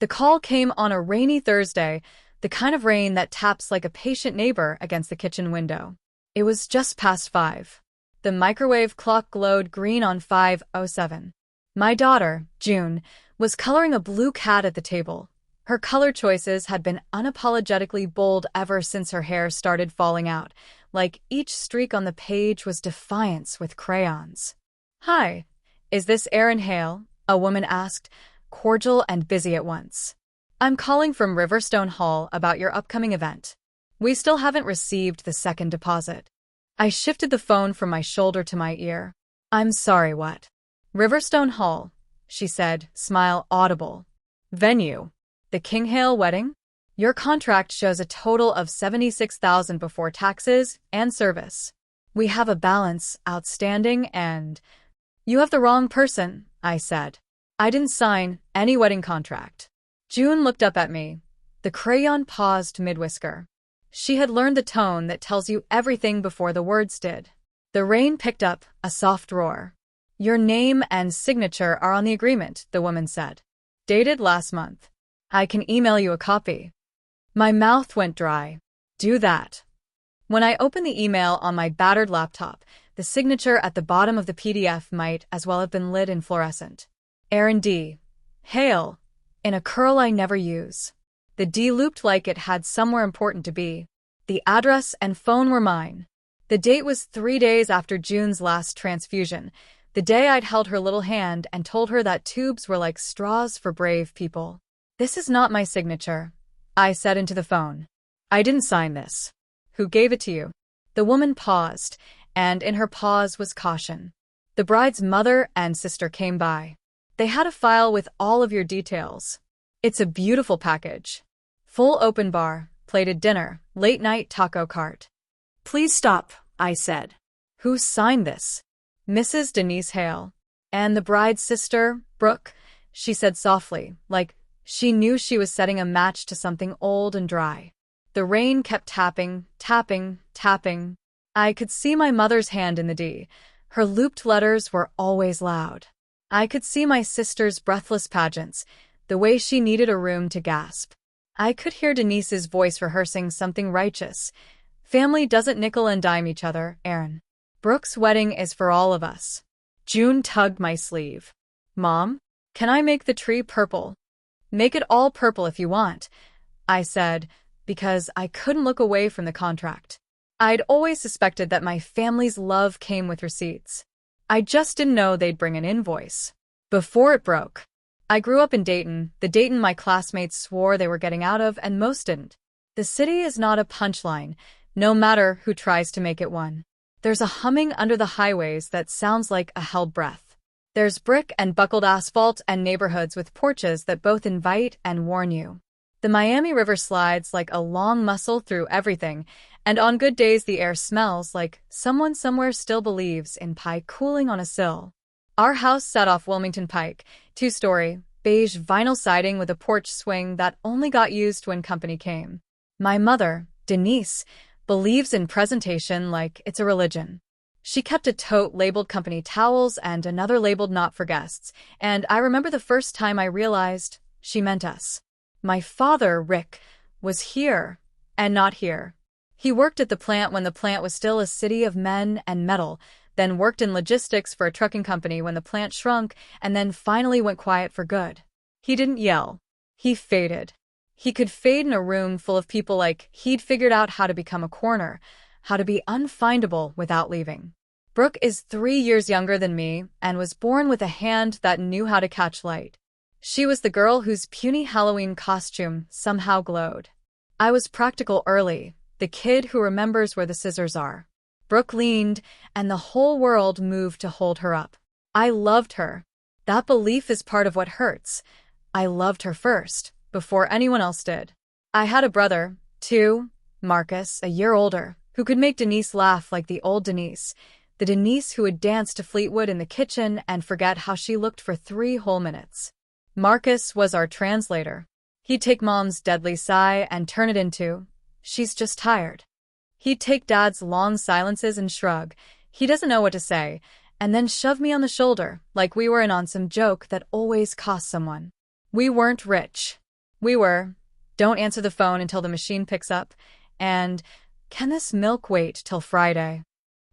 The call came on a rainy Thursday, the kind of rain that taps like a patient neighbor against the kitchen window. It was just past 5. The microwave clock glowed green on 5:07. My daughter, June, was coloring a blue cat at the table. Her color choices had been unapologetically bold ever since her hair started falling out, like each streak on the page was defiance with crayons. "Hi, is this Erin Hale?" a woman asked, cordial and busy at once. "I'm calling from Riverstone Hall about your upcoming event. We still haven't received the second deposit." I shifted the phone from my shoulder to my ear. "I'm sorry, what?" "Riverstone Hall," she said, smile audible. "Venue. The King Hale wedding? Your contract shows a total of $76,000 before taxes and service. We have a balance outstanding and—" "You have the wrong person," I said. "I didn't sign any wedding contract." June looked up at me. The crayon paused mid-whisker. She had learned the tone that tells you everything before the words did. The rain picked up, a soft roar. "Your name and signature are on the agreement," the woman said. "Dated last month. I can email you a copy." My mouth went dry. "Do that." When I opened the email on my battered laptop, the signature at the bottom of the PDF might as well have been lit in fluorescent. Erin D. Hale, in a curl I never use. The D looped like it had somewhere important to be. The address and phone were mine. The date was 3 days after June's last transfusion, the day I'd held her little hand and told her that tubes were like straws for brave people. "This is not my signature," I said into the phone. "I didn't sign this." "Who gave it to you?" The woman paused, and in her pause was caution. "The bride's mother and sister came by. They had a file with all of your details. It's a beautiful package. Full open bar, plated dinner, late-night taco cart." "Please stop," I said. "Who signed this?" "Mrs. Denise Hale. And the bride's sister, Brooke," she said softly, like she knew she was setting a match to something old and dry. The rain kept tapping, tapping, tapping. I could see my mother's hand in the D. Her looped letters were always loud. I could see my sister's breathless pageants, the way she needed a room to gasp. I could hear Denise's voice rehearsing something righteous. "Family doesn't nickel and dime each other, Erin. Brooke's wedding is for all of us." June tugged my sleeve. "Mom, can I make the tree purple?" "Make it all purple if you want," I said, because I couldn't look away from the contract. I'd always suspected that my family's love came with receipts. I just didn't know they'd bring an invoice. Before it broke. I grew up in Dayton, the Dayton my classmates swore they were getting out of and most didn't. The city is not a punchline, no matter who tries to make it one. There's a humming under the highways that sounds like a held breath. There's brick and buckled asphalt and neighborhoods with porches that both invite and warn you. The Miami River slides like a long muscle through everything, and on good days the air smells like someone somewhere still believes in pie cooling on a sill. Our house sat off Wilmington Pike, 2-story, beige vinyl siding with a porch swing that only got used when company came. My mother, Denise, believes in presentation like it's a religion. She kept a tote labeled company towels and another labeled not for guests, and I remember the first time I realized she meant us. My father, Rick, was here and not here. He worked at the plant when the plant was still a city of men and metal, then worked in logistics for a trucking company when the plant shrunk, and then finally went quiet for good. He didn't yell. He faded. He could fade in a room full of people like he'd figured out how to become a corner, how to be unfindable without leaving. Brooke is 3 years younger than me and was born with a hand that knew how to catch light. She was the girl whose puny Halloween costume somehow glowed. I was practical early, the kid who remembers where the scissors are. Brooke leaned, and the whole world moved to hold her up. I loved her. That belief is part of what hurts. I loved her first, before anyone else did. I had a brother, too, Marcus, a year older, who could make Denise laugh like the old Denise, the Denise who would dance to Fleetwood in the kitchen and forget how she looked for 3 whole minutes. Marcus was our translator. He'd take Mom's deadly sigh and turn it into, "She's just tired." He'd take Dad's long silences and shrug, "He doesn't know what to say," and then shove me on the shoulder like we were in on some joke that always cost someone. We weren't rich. We were, don't answer the phone until the machine picks up, and can this milk wait till Friday?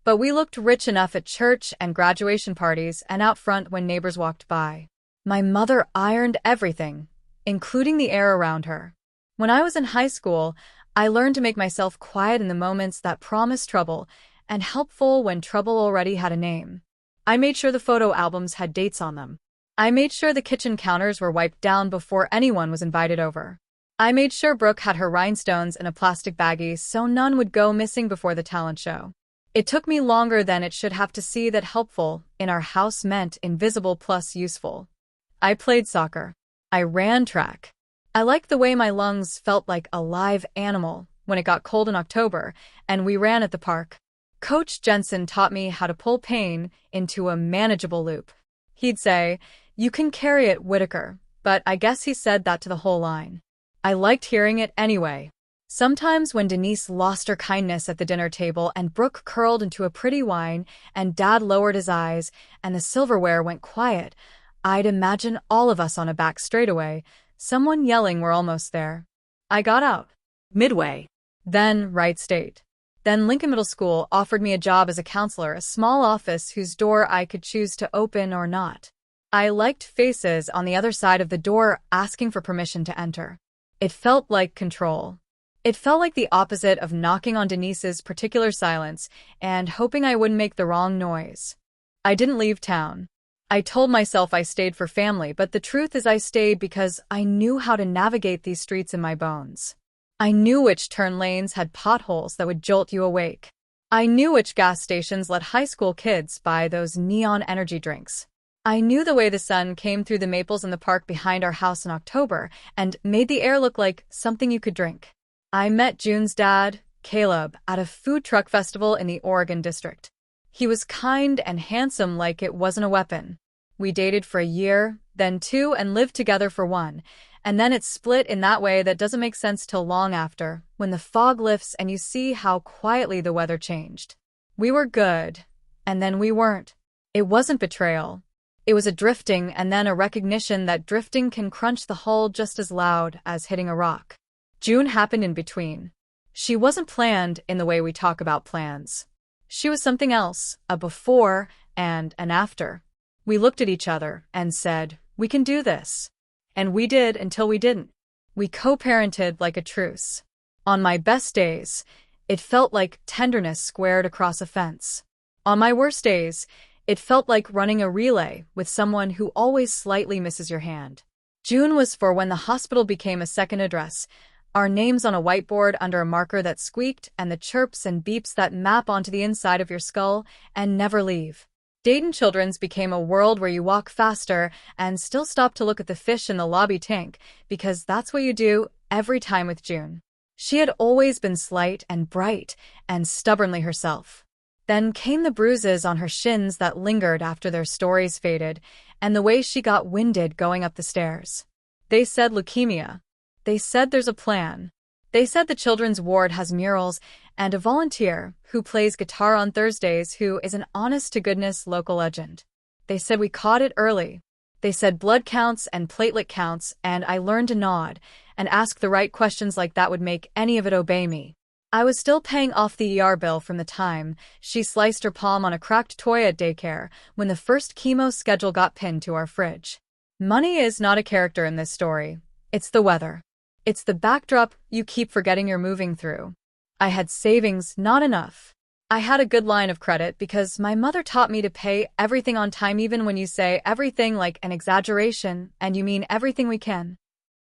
But we looked rich enough at church and graduation parties and out front when neighbors walked by. My mother ironed everything, including the air around her. When I was in high school, I learned to make myself quiet in the moments that promised trouble and helpful when trouble already had a name. I made sure the photo albums had dates on them. I made sure the kitchen counters were wiped down before anyone was invited over. I made sure Brooke had her rhinestones in a plastic baggie so none would go missing before the talent show. It took me longer than it should have to see that helpful in our house meant invisible plus useful. I played soccer. I ran track. I liked the way my lungs felt like a live animal when it got cold in October and we ran at the park. Coach Jensen taught me how to pull pain into a manageable loop. He'd say, "You can carry it, Whitaker," but I guess he said that to the whole line. I liked hearing it anyway. Sometimes when Denise lost her kindness at the dinner table and Brooke curled into a pretty whine and Dad lowered his eyes and the silverware went quiet, I'd imagine all of us on a back straightaway, someone yelling we're almost there. I got out. Midway. Then Wright State. Then Lincoln Middle School offered me a job as a counselor, a small office whose door I could choose to open or not. I liked faces on the other side of the door asking for permission to enter. It felt like control. It felt like the opposite of knocking on Denise's particular silence and hoping I wouldn't make the wrong noise. I didn't leave town. I told myself I stayed for family, but the truth is I stayed because I knew how to navigate these streets in my bones. I knew which turn lanes had potholes that would jolt you awake. I knew which gas stations let high school kids buy those neon energy drinks. I knew the way the sun came through the maples in the park behind our house in October and made the air look like something you could drink. I met June's dad, Caleb, at a food truck festival in the Oregon district. He was kind and handsome like it wasn't a weapon. We dated for a year, then 2, and lived together for 1, and then it split in that way that doesn't make sense till long after, when the fog lifts and you see how quietly the weather changed. We were good, and then we weren't. It wasn't betrayal. It was a drifting and then a recognition that drifting can crunch the hull just as loud as hitting a rock. June happened in between. She wasn't planned in the way we talk about plans. She was something else, a before and an after. We looked at each other and said, "We can do this." And we did until we didn't. We co-parented like a truce. On my best days, it felt like tenderness squared across a fence. On my worst days, it felt like running a relay with someone who always slightly misses your hand. June was for when the hospital became a second address, our names on a whiteboard under a marker that squeaked and the chirps and beeps that map onto the inside of your skull and never leave. Dayton Children's became a world where you walk faster and still stop to look at the fish in the lobby tank because that's what you do every time with June. She had always been slight and bright and stubbornly herself. Then came the bruises on her shins that lingered after their stories faded, and the way she got winded going up the stairs. They said leukemia. They said there's a plan. They said the children's ward has murals and a volunteer who plays guitar on Thursdays who is an honest-to-goodness local legend. They said we caught it early. They said blood counts and platelet counts, and I learned to nod and ask the right questions like that would make any of it obey me. I was still paying off the ER bill from the time she sliced her palm on a cracked toy at daycare when the first chemo schedule got pinned to our fridge. Money is not a character in this story. It's the weather. It's the backdrop you keep forgetting you're moving through. I had savings, not enough. I had a good line of credit because my mother taught me to pay everything on time even when you say everything like an exaggeration and you mean everything we can.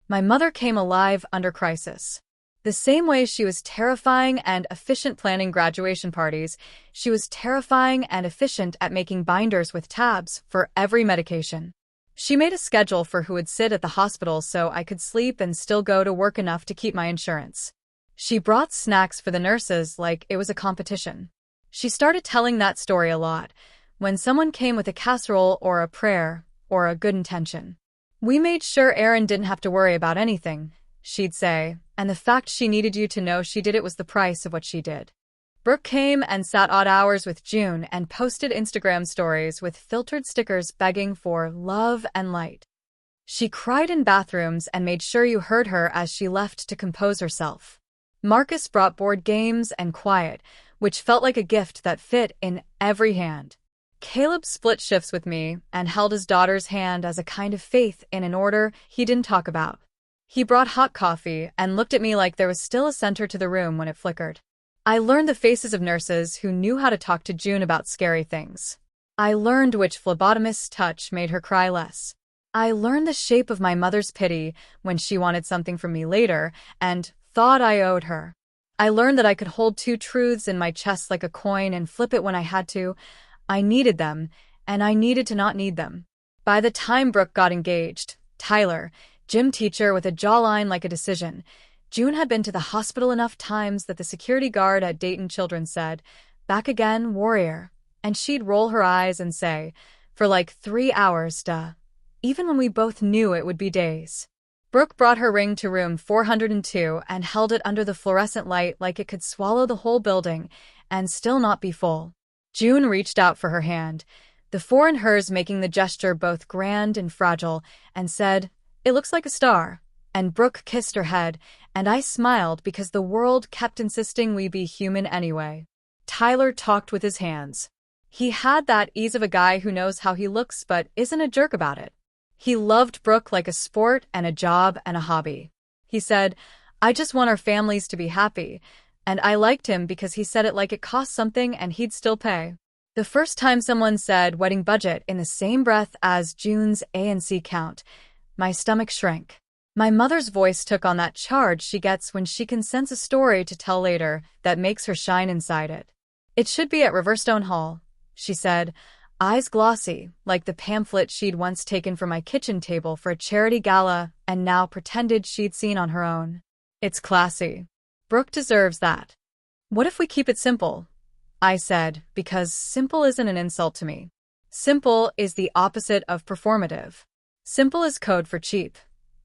My mother came alive under crisis. The same way she was terrifying and efficient planning graduation parties, she was terrifying and efficient at making binders with tabs for every medication. She made a schedule for who would sit at the hospital so I could sleep and still go to work enough to keep my insurance. She brought snacks for the nurses like it was a competition. She started telling that story a lot, when someone came with a casserole or a prayer or a good intention. We made sure Erin didn't have to worry about anything, she'd say, and the fact she needed you to know she did it was the price of what she did. Brooke came and sat odd hours with June and posted Instagram stories with filtered stickers begging for love and light. She cried in bathrooms and made sure you heard her as she left to compose herself. Marcus brought board games and quiet, which felt like a gift that fit in every hand. Caleb split shifts with me and held his daughter's hand as a kind of faith in an order he didn't talk about. He brought hot coffee and looked at me like there was still a center to the room when it flickered. I learned the faces of nurses who knew how to talk to June about scary things. I learned which phlebotomist's touch made her cry less. I learned the shape of my mother's pity when she wanted something from me later and thought I owed her. I learned that I could hold two truths in my chest like a coin and flip it when I had to. I needed them, and I needed to not need them. By the time Brooke got engaged, Tyler, gym teacher with a jawline like a decision, June had been to the hospital enough times that the security guard at Dayton Children's said, "Back again, warrior." And she'd roll her eyes and say, "For like 3 hours, duh." Even when we both knew it would be days. Brooke brought her ring to room 402 and held it under the fluorescent light like it could swallow the whole building and still not be full. June reached out for her hand, the four in hers making the gesture both grand and fragile, and said, "It looks like a star." And Brooke kissed her head, and I smiled because the world kept insisting we be human anyway. Tyler talked with his hands. He had that ease of a guy who knows how he looks but isn't a jerk about it. He loved Brooke like a sport and a job and a hobby. He said, "I just want our families to be happy." And I liked him because he said it like it cost something and he'd still pay. The first time someone said wedding budget in the same breath as June's A&C count, my stomach shrank. My mother's voice took on that charge she gets when she can sense a story to tell later that makes her shine inside it. "It should be at Riverstone Hall," she said, eyes glossy, like the pamphlet she'd once taken from my kitchen table for a charity gala and now pretended she'd seen on her own. "It's classy. Brooke deserves that." "What if we keep it simple?" I said, because simple isn't an insult to me. Simple is the opposite of performative. Simple is code for cheap,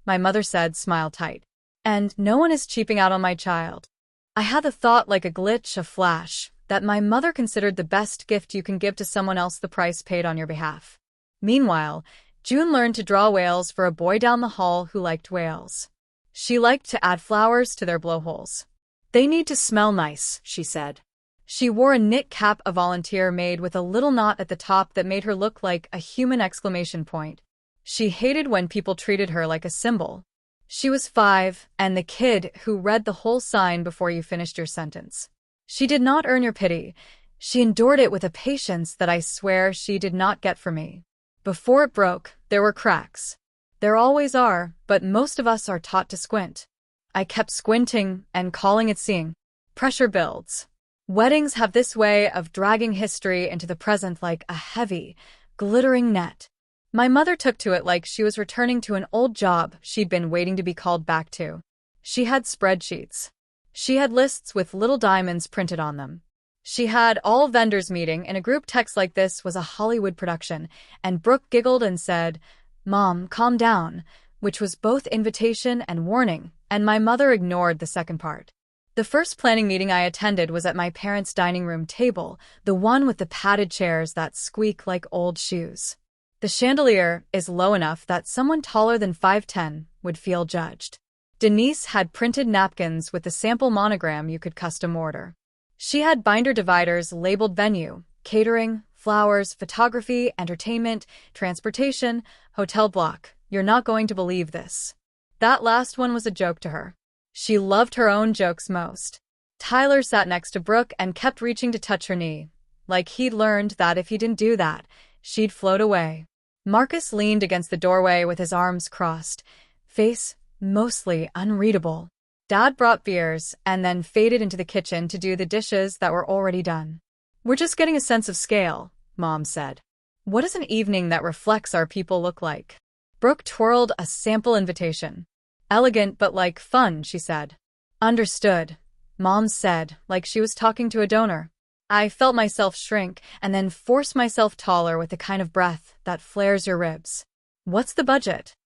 my mother said, smile tight. And no one is cheaping out on my child. I had the thought like a glitch, a flash, that my mother considered the best gift you can give to someone else the price paid on your behalf. Meanwhile, June learned to draw whales for a boy down the hall who liked whales. She liked to add flowers to their blowholes. "They need to smell nice," she said. She wore a knit cap a volunteer made with a little knot at the top that made her look like a human exclamation point. She hated when people treated her like a symbol. She was 5, and the kid who read the whole sign before you finished your sentence. She did not earn your pity. She endured it with a patience that I swear she did not get from me. Before it broke, there were cracks. There always are, but most of us are taught to squint. I kept squinting and calling it seeing. Pressure builds. Weddings have this way of dragging history into the present like a heavy, glittering net. My mother took to it like she was returning to an old job she'd been waiting to be called back to. She had spreadsheets. She had lists with little diamonds printed on them. She had all vendors meeting in a group text like this was a Hollywood production, and Brooke giggled and said, "Mom, calm down," which was both invitation and warning, and my mother ignored the second part. The first planning meeting I attended was at my parents' dining room table, the one with the padded chairs that squeak like old shoes. The chandelier is low enough that someone taller than 5'10" would feel judged. Denise had printed napkins with the sample monogram you could custom order. She had binder dividers labeled venue, catering, flowers, photography, entertainment, transportation, hotel block. "You're not going to believe this." That last one was a joke to her. She loved her own jokes most. Tyler sat next to Brooke and kept reaching to touch her knee, like he'd learned that if he didn't do that, she'd float away. Marcus leaned against the doorway with his arms crossed, face mostly unreadable. Dad brought beers and then faded into the kitchen to do the dishes that were already done. "We're just getting a sense of scale," Mom said. "What does an evening that reflects our people look like?" Brooke twirled a sample invitation. "Elegant but like fun," she said. "Understood," Mom said, like she was talking to a donor. I felt myself shrink and then force myself taller with the kind of breath that flares your ribs. "What's the budget?"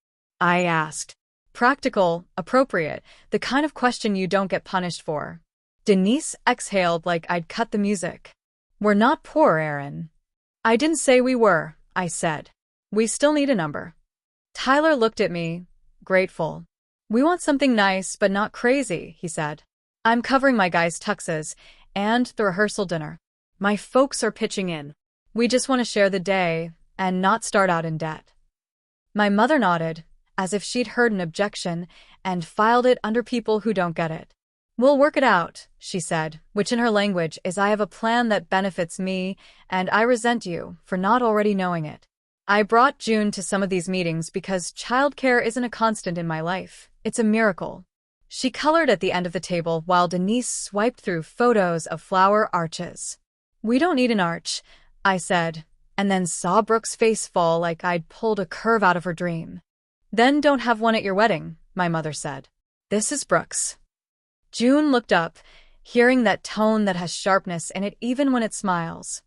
I asked. Practical, appropriate, the kind of question you don't get punished for. Denise exhaled like I'd cut the music. "We're not poor, Aaron." "I didn't say we were," I said. "We still need a number." Tyler looked at me, grateful. We want something nice but not crazy, he said. I'm covering my guys' tuxes and the rehearsal dinner. My folks are pitching in. We just want to share the day and not start out in debt. My mother nodded, as if she'd heard an objection, and filed it under people who don't get it. We'll work it out, she said, which in her language is I have a plan that benefits me, and I resent you for not already knowing it. I brought June to some of these meetings because childcare isn't a constant in my life. It's a miracle. She colored at the end of the table while Denise swiped through photos of flower arches. We don't need an arch, I said, and then saw Brooke's face fall like I'd pulled a curve out of her dream. Then don't have one at your wedding, my mother said. This is Brooke's. June looked up, hearing that tone that has sharpness in it even when it smiles.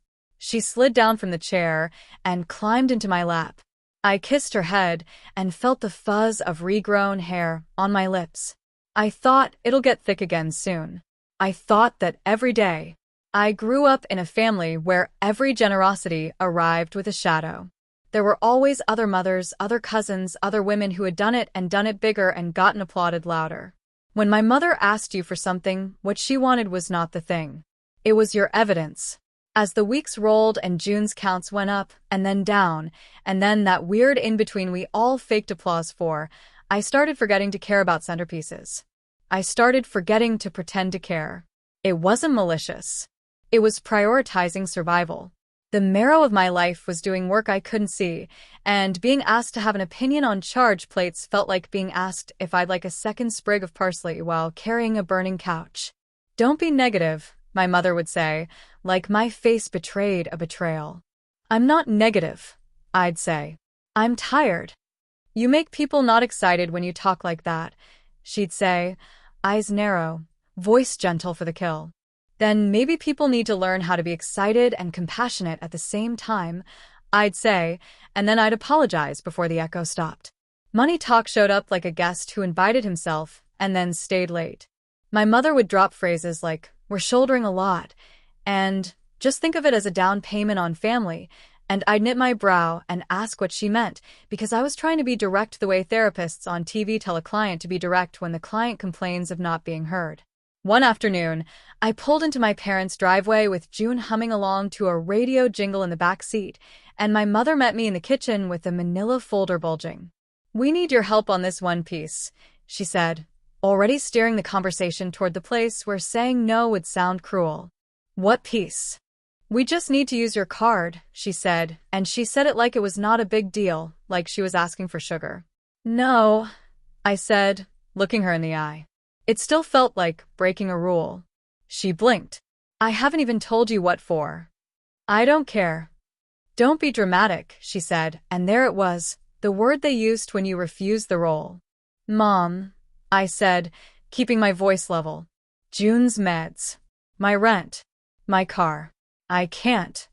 She slid down from the chair and climbed into my lap. I kissed her head and felt the fuzz of regrown hair on my lips. I thought it'll get thick again soon. I thought that every day. I grew up in a family where every generosity arrived with a shadow. There were always other mothers, other cousins, other women who had done it bigger and gotten applauded louder. When my mother asked you for something, what she wanted was not the thing. It was your evidence. As the weeks rolled and June's counts went up and then down, and then that weird in-between we all faked applause for, I started forgetting to care about centerpieces. I started forgetting to pretend to care. It wasn't malicious. It was prioritizing survival. The marrow of my life was doing work I couldn't see, and being asked to have an opinion on charge plates felt like being asked if I'd like a second sprig of parsley while carrying a burning couch. Don't be negative, my mother would say, like my face betrayed a betrayal. I'm not negative, I'd say. I'm tired. You make people not excited when you talk like that, she'd say, eyes narrow, voice gentle for the kill. Then maybe people need to learn how to be excited and compassionate at the same time, I'd say, and then I'd apologize before the echo stopped. Money Talk showed up like a guest who invited himself and then stayed late. My mother would drop phrases like, we're shouldering a lot, and just think of it as a down payment on family, and I'd knit my brow and ask what she meant, because I was trying to be direct the way therapists on TV tell a client to be direct when the client complains of not being heard. One afternoon, I pulled into my parents' driveway with June humming along to a radio jingle in the back seat, and my mother met me in the kitchen with a manila folder bulging. We need your help on this one piece, she said, already steering the conversation toward the place where saying no would sound cruel. What piece? We just need to use your card, she said, and she said it like it was not a big deal, like she was asking for sugar. No, I said, looking her in the eye. It still felt like breaking a rule. She blinked. I haven't even told you what for. I don't care. Don't be dramatic, she said, and there it was, the word they used when you refused the role. Mom, I said, keeping my voice level. June's meds. My rent. My car. I can't.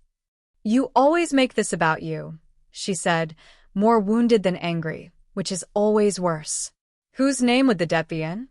You always make this about you, she said, more wounded than angry, which is always worse. Whose name would the debt be in?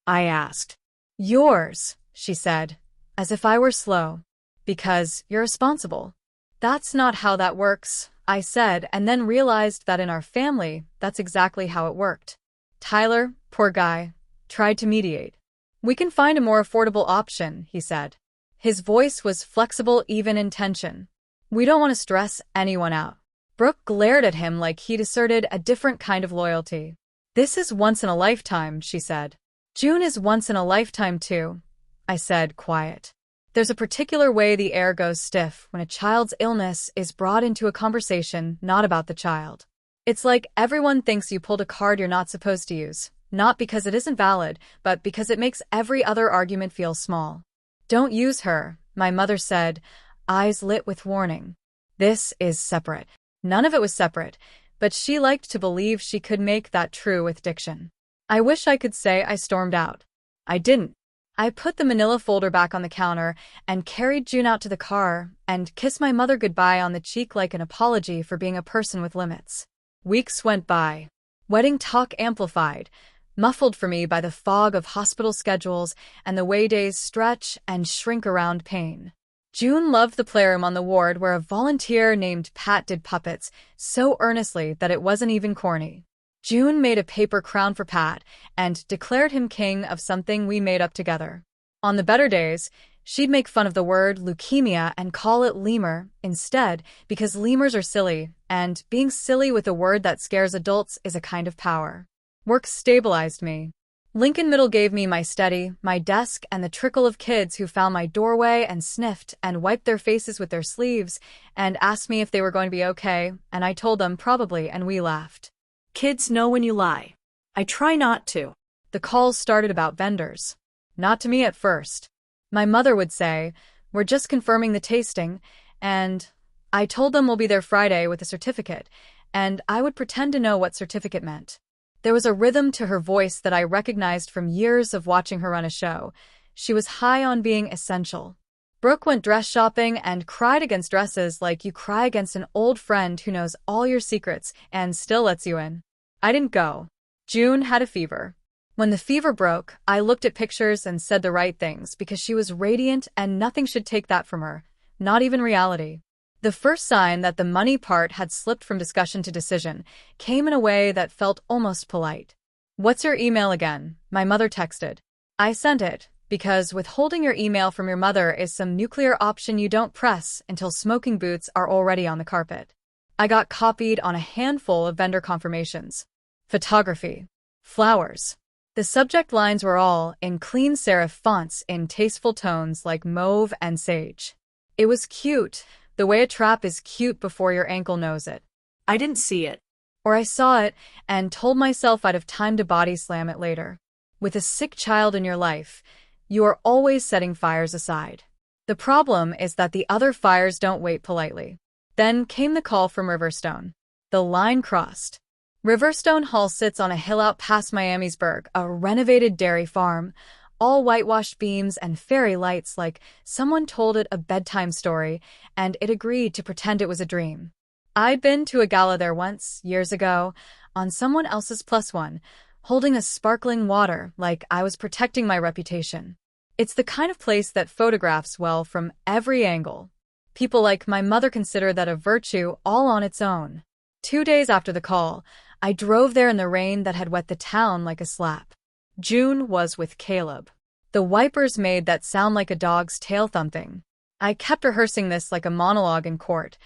I asked. Yours, she said, as if I were slow. Because you're responsible. That's not how that works, I said, and then realized that in our family, that's exactly how it worked. Tyler, poor guy, tried to mediate. We can find a more affordable option, he said. His voice was flexible even in tension. We don't want to stress anyone out. Brooke glared at him like he'd asserted a different kind of loyalty. This is once in a lifetime, she said. June is once in a lifetime too, I said, quiet. There's a particular way the air goes stiff when a child's illness is brought into a conversation not about the child. It's like everyone thinks you pulled a card you're not supposed to use, not because it isn't valid, but because it makes every other argument feel small. Don't use her, my mother said, eyes lit with warning. This is separate. None of it was separate, but she liked to believe she could make that true with diction. I wish I could say I stormed out. I didn't. I put the manila folder back on the counter and carried June out to the car and kissed my mother goodbye on the cheek like an apology for being a person with limits. Weeks went by. Wedding talk amplified, muffled for me by the fog of hospital schedules and the way days stretch and shrink around pain. June loved the playroom on the ward where a volunteer named Pat did puppets so earnestly that it wasn't even corny. June made a paper crown for Pat and declared him king of something we made up together. On the better days, she'd make fun of the word leukemia and call it lemur instead because lemurs are silly, and being silly with a word that scares adults is a kind of power. Work stabilized me. Lincoln Middle gave me my study, my desk, and the trickle of kids who found my doorway and sniffed and wiped their faces with their sleeves and asked me if they were going to be okay, and I told them probably, and we laughed. Kids know when you lie. I try not to. The calls started about vendors. Not to me at first. My mother would say, "We're just confirming the tasting," and I told them we'll be there Friday with a certificate, and I would pretend to know what certificate meant. There was a rhythm to her voice that I recognized from years of watching her run a show. She was high on being essential. Brooke went dress shopping and cried against dresses like you cry against an old friend who knows all your secrets and still lets you in. I didn't go. June had a fever. When the fever broke, I looked at pictures and said the right things because she was radiant and nothing should take that from her, not even reality. The first sign that the money part had slipped from discussion to decision came in a way that felt almost polite. "What's your email again?" my mother texted. I sent it, because withholding your email from your mother is some nuclear option you don't press until smoking boots are already on the carpet. I got copied on a handful of vendor confirmations. Photography. Flowers. The subject lines were all in clean serif fonts in tasteful tones like mauve and sage. It was cute, the way a trap is cute before your ankle knows it. I didn't see it. Or I saw it and told myself I'd have time to body slam it later. With a sick child in your life, you are always setting fires aside. The problem is that the other fires don't wait politely. Then came the call from Riverstone. The line crossed. Riverstone Hall sits on a hill out past Miamisburg, a renovated dairy farm, all whitewashed beams and fairy lights like someone told it a bedtime story, and it agreed to pretend it was a dream. I'd been to a gala there once, years ago, on someone else's +1, holding a sparkling water like I was protecting my reputation. It's the kind of place that photographs well from every angle. People like my mother consider that a virtue all on its own. 2 days after the call, I drove there in the rain that had wet the town like a slap. June was with Caleb. The wipers made that sound like a dog's tail thumping. I kept rehearsing this like a monologue in court.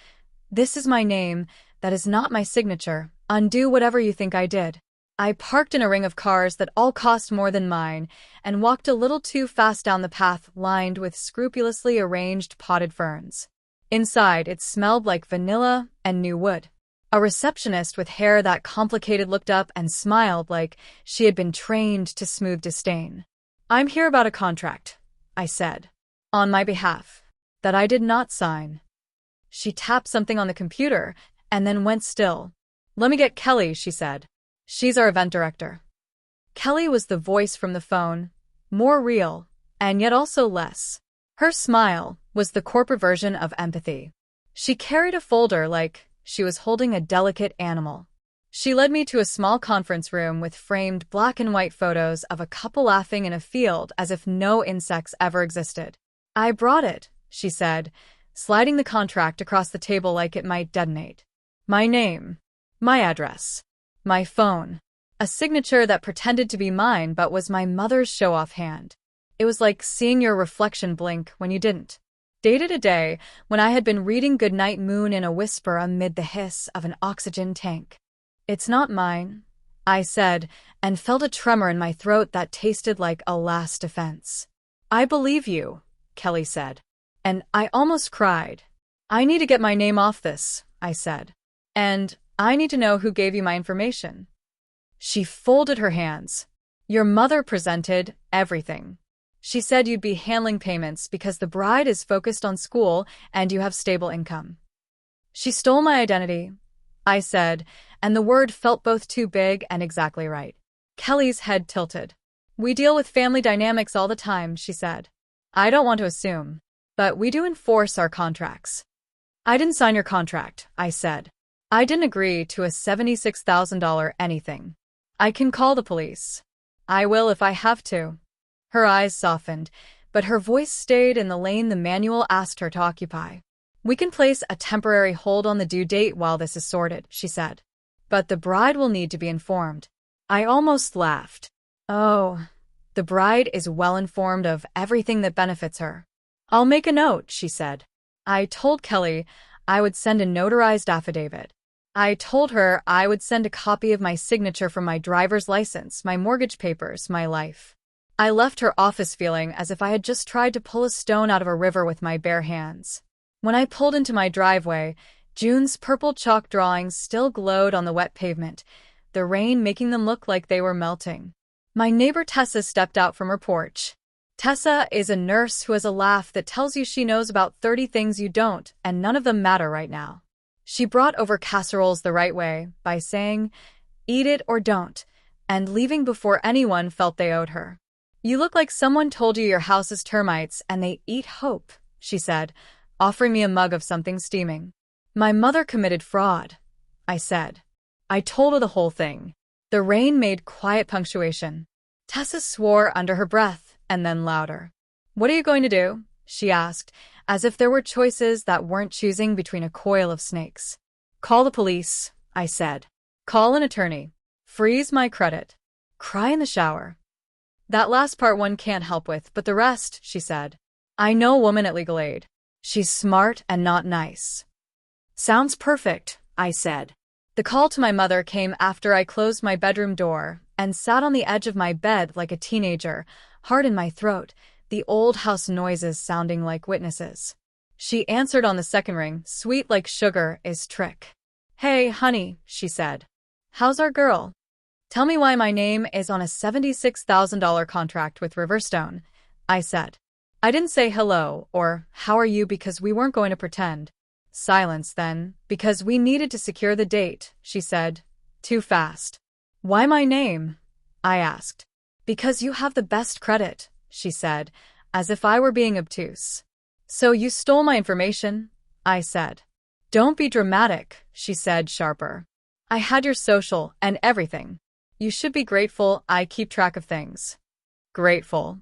"This is my name. That is not my signature. Undo whatever you think I did." I parked in a ring of cars that all cost more than mine and walked a little too fast down the path lined with scrupulously arranged potted ferns. Inside, it smelled like vanilla and new wood. A receptionist with hair that complicated looked up and smiled like she had been trained to smooth disdain. "I'm here about a contract," I said. "On my behalf. That I did not sign." She tapped something on the computer and then went still. "Let me get Kelly," she said. "She's our event director." Kelly was the voice from the phone, more real, and yet also less. Her smile was the corporate version of empathy. She carried a folder like she was holding a delicate animal. She led me to a small conference room with framed black and white photos of a couple laughing in a field as if no insects ever existed. "I brought it," she said, sliding the contract across the table like it might detonate. My name, my address, my phone, a signature that pretended to be mine but was my mother's show-off hand. It was like seeing your reflection blink when you didn't. Dated a day when I had been reading Goodnight Moon in a whisper amid the hiss of an oxygen tank. "It's not mine," I said, and felt a tremor in my throat that tasted like a last defense. "I believe you," Kelly said. And I almost cried. "I need to get my name off this," I said. "And I need to know who gave you my information." She folded her hands. "Your mother presented everything. She said you'd be handling payments because the bride is focused on school and you have stable income." "She stole my identity," I said, and the word felt both too big and exactly right. Kelly's head tilted. "We deal with family dynamics all the time," she said. "I don't want to assume, but we do enforce our contracts." "I didn't sign your contract," I said. "I didn't agree to a $76,000 anything. I can call the police. I will if I have to." Her eyes softened. but her voice stayed in the lane the manual asked her to occupy. "We can place a temporary hold on the due date while this is sorted," she said. "But the bride will need to be informed." I almost laughed. "Oh, the bride is well informed of everything that benefits her." "I'll make a note," she said. I told Kelly I would send a notarized affidavit. I told her I would send a copy of my signature from my driver's license, my mortgage papers, my life. I left her office feeling as if I had just tried to pull a stone out of a river with my bare hands. When I pulled into my driveway, June's purple chalk drawings still glowed on the wet pavement, the rain making them look like they were melting. My neighbor Tessa stepped out from her porch. Tessa is a nurse who has a laugh that tells you she knows about 30 things you don't, and none of them matter right now. She brought over casseroles the right way by saying, "Eat it or don't," and leaving before anyone felt they owed her. "You look like someone told you your house is termites and they eat hope," she said, offering me a mug of something steaming. "My mother committed fraud," I said. I told her the whole thing. The rain made quiet punctuation. Tessa swore under her breath, and then louder. "What are you going to do?" she asked, as if there were choices that weren't choosing between a coil of snakes. "Call the police," I said. "Call an attorney. Freeze my credit. Cry in the shower." "That last part one can't help with, but the rest," she said. "I know a woman at Legal Aid. She's smart and not nice." "Sounds perfect," I said. The call to my mother came after I closed my bedroom door and sat on the edge of my bed like a teenager, heart in my throat, the old house noises sounding like witnesses. She answered on the second ring, sweet like sugar is trick. "Hey, honey," she said. "How's our girl? Tell me why my name is on a $76,000 contract with Riverstone," I said. I didn't say hello or how are you because we weren't going to pretend. Silence then, because we needed to secure the date, she said. Too fast. "Why my name?" I asked. "Because you have the best credit," she said, as if I were being obtuse. "So you stole my information?" I said. "Don't be dramatic," she said, sharper. "I had your social and everything. You should be grateful I keep track of things." "Grateful?"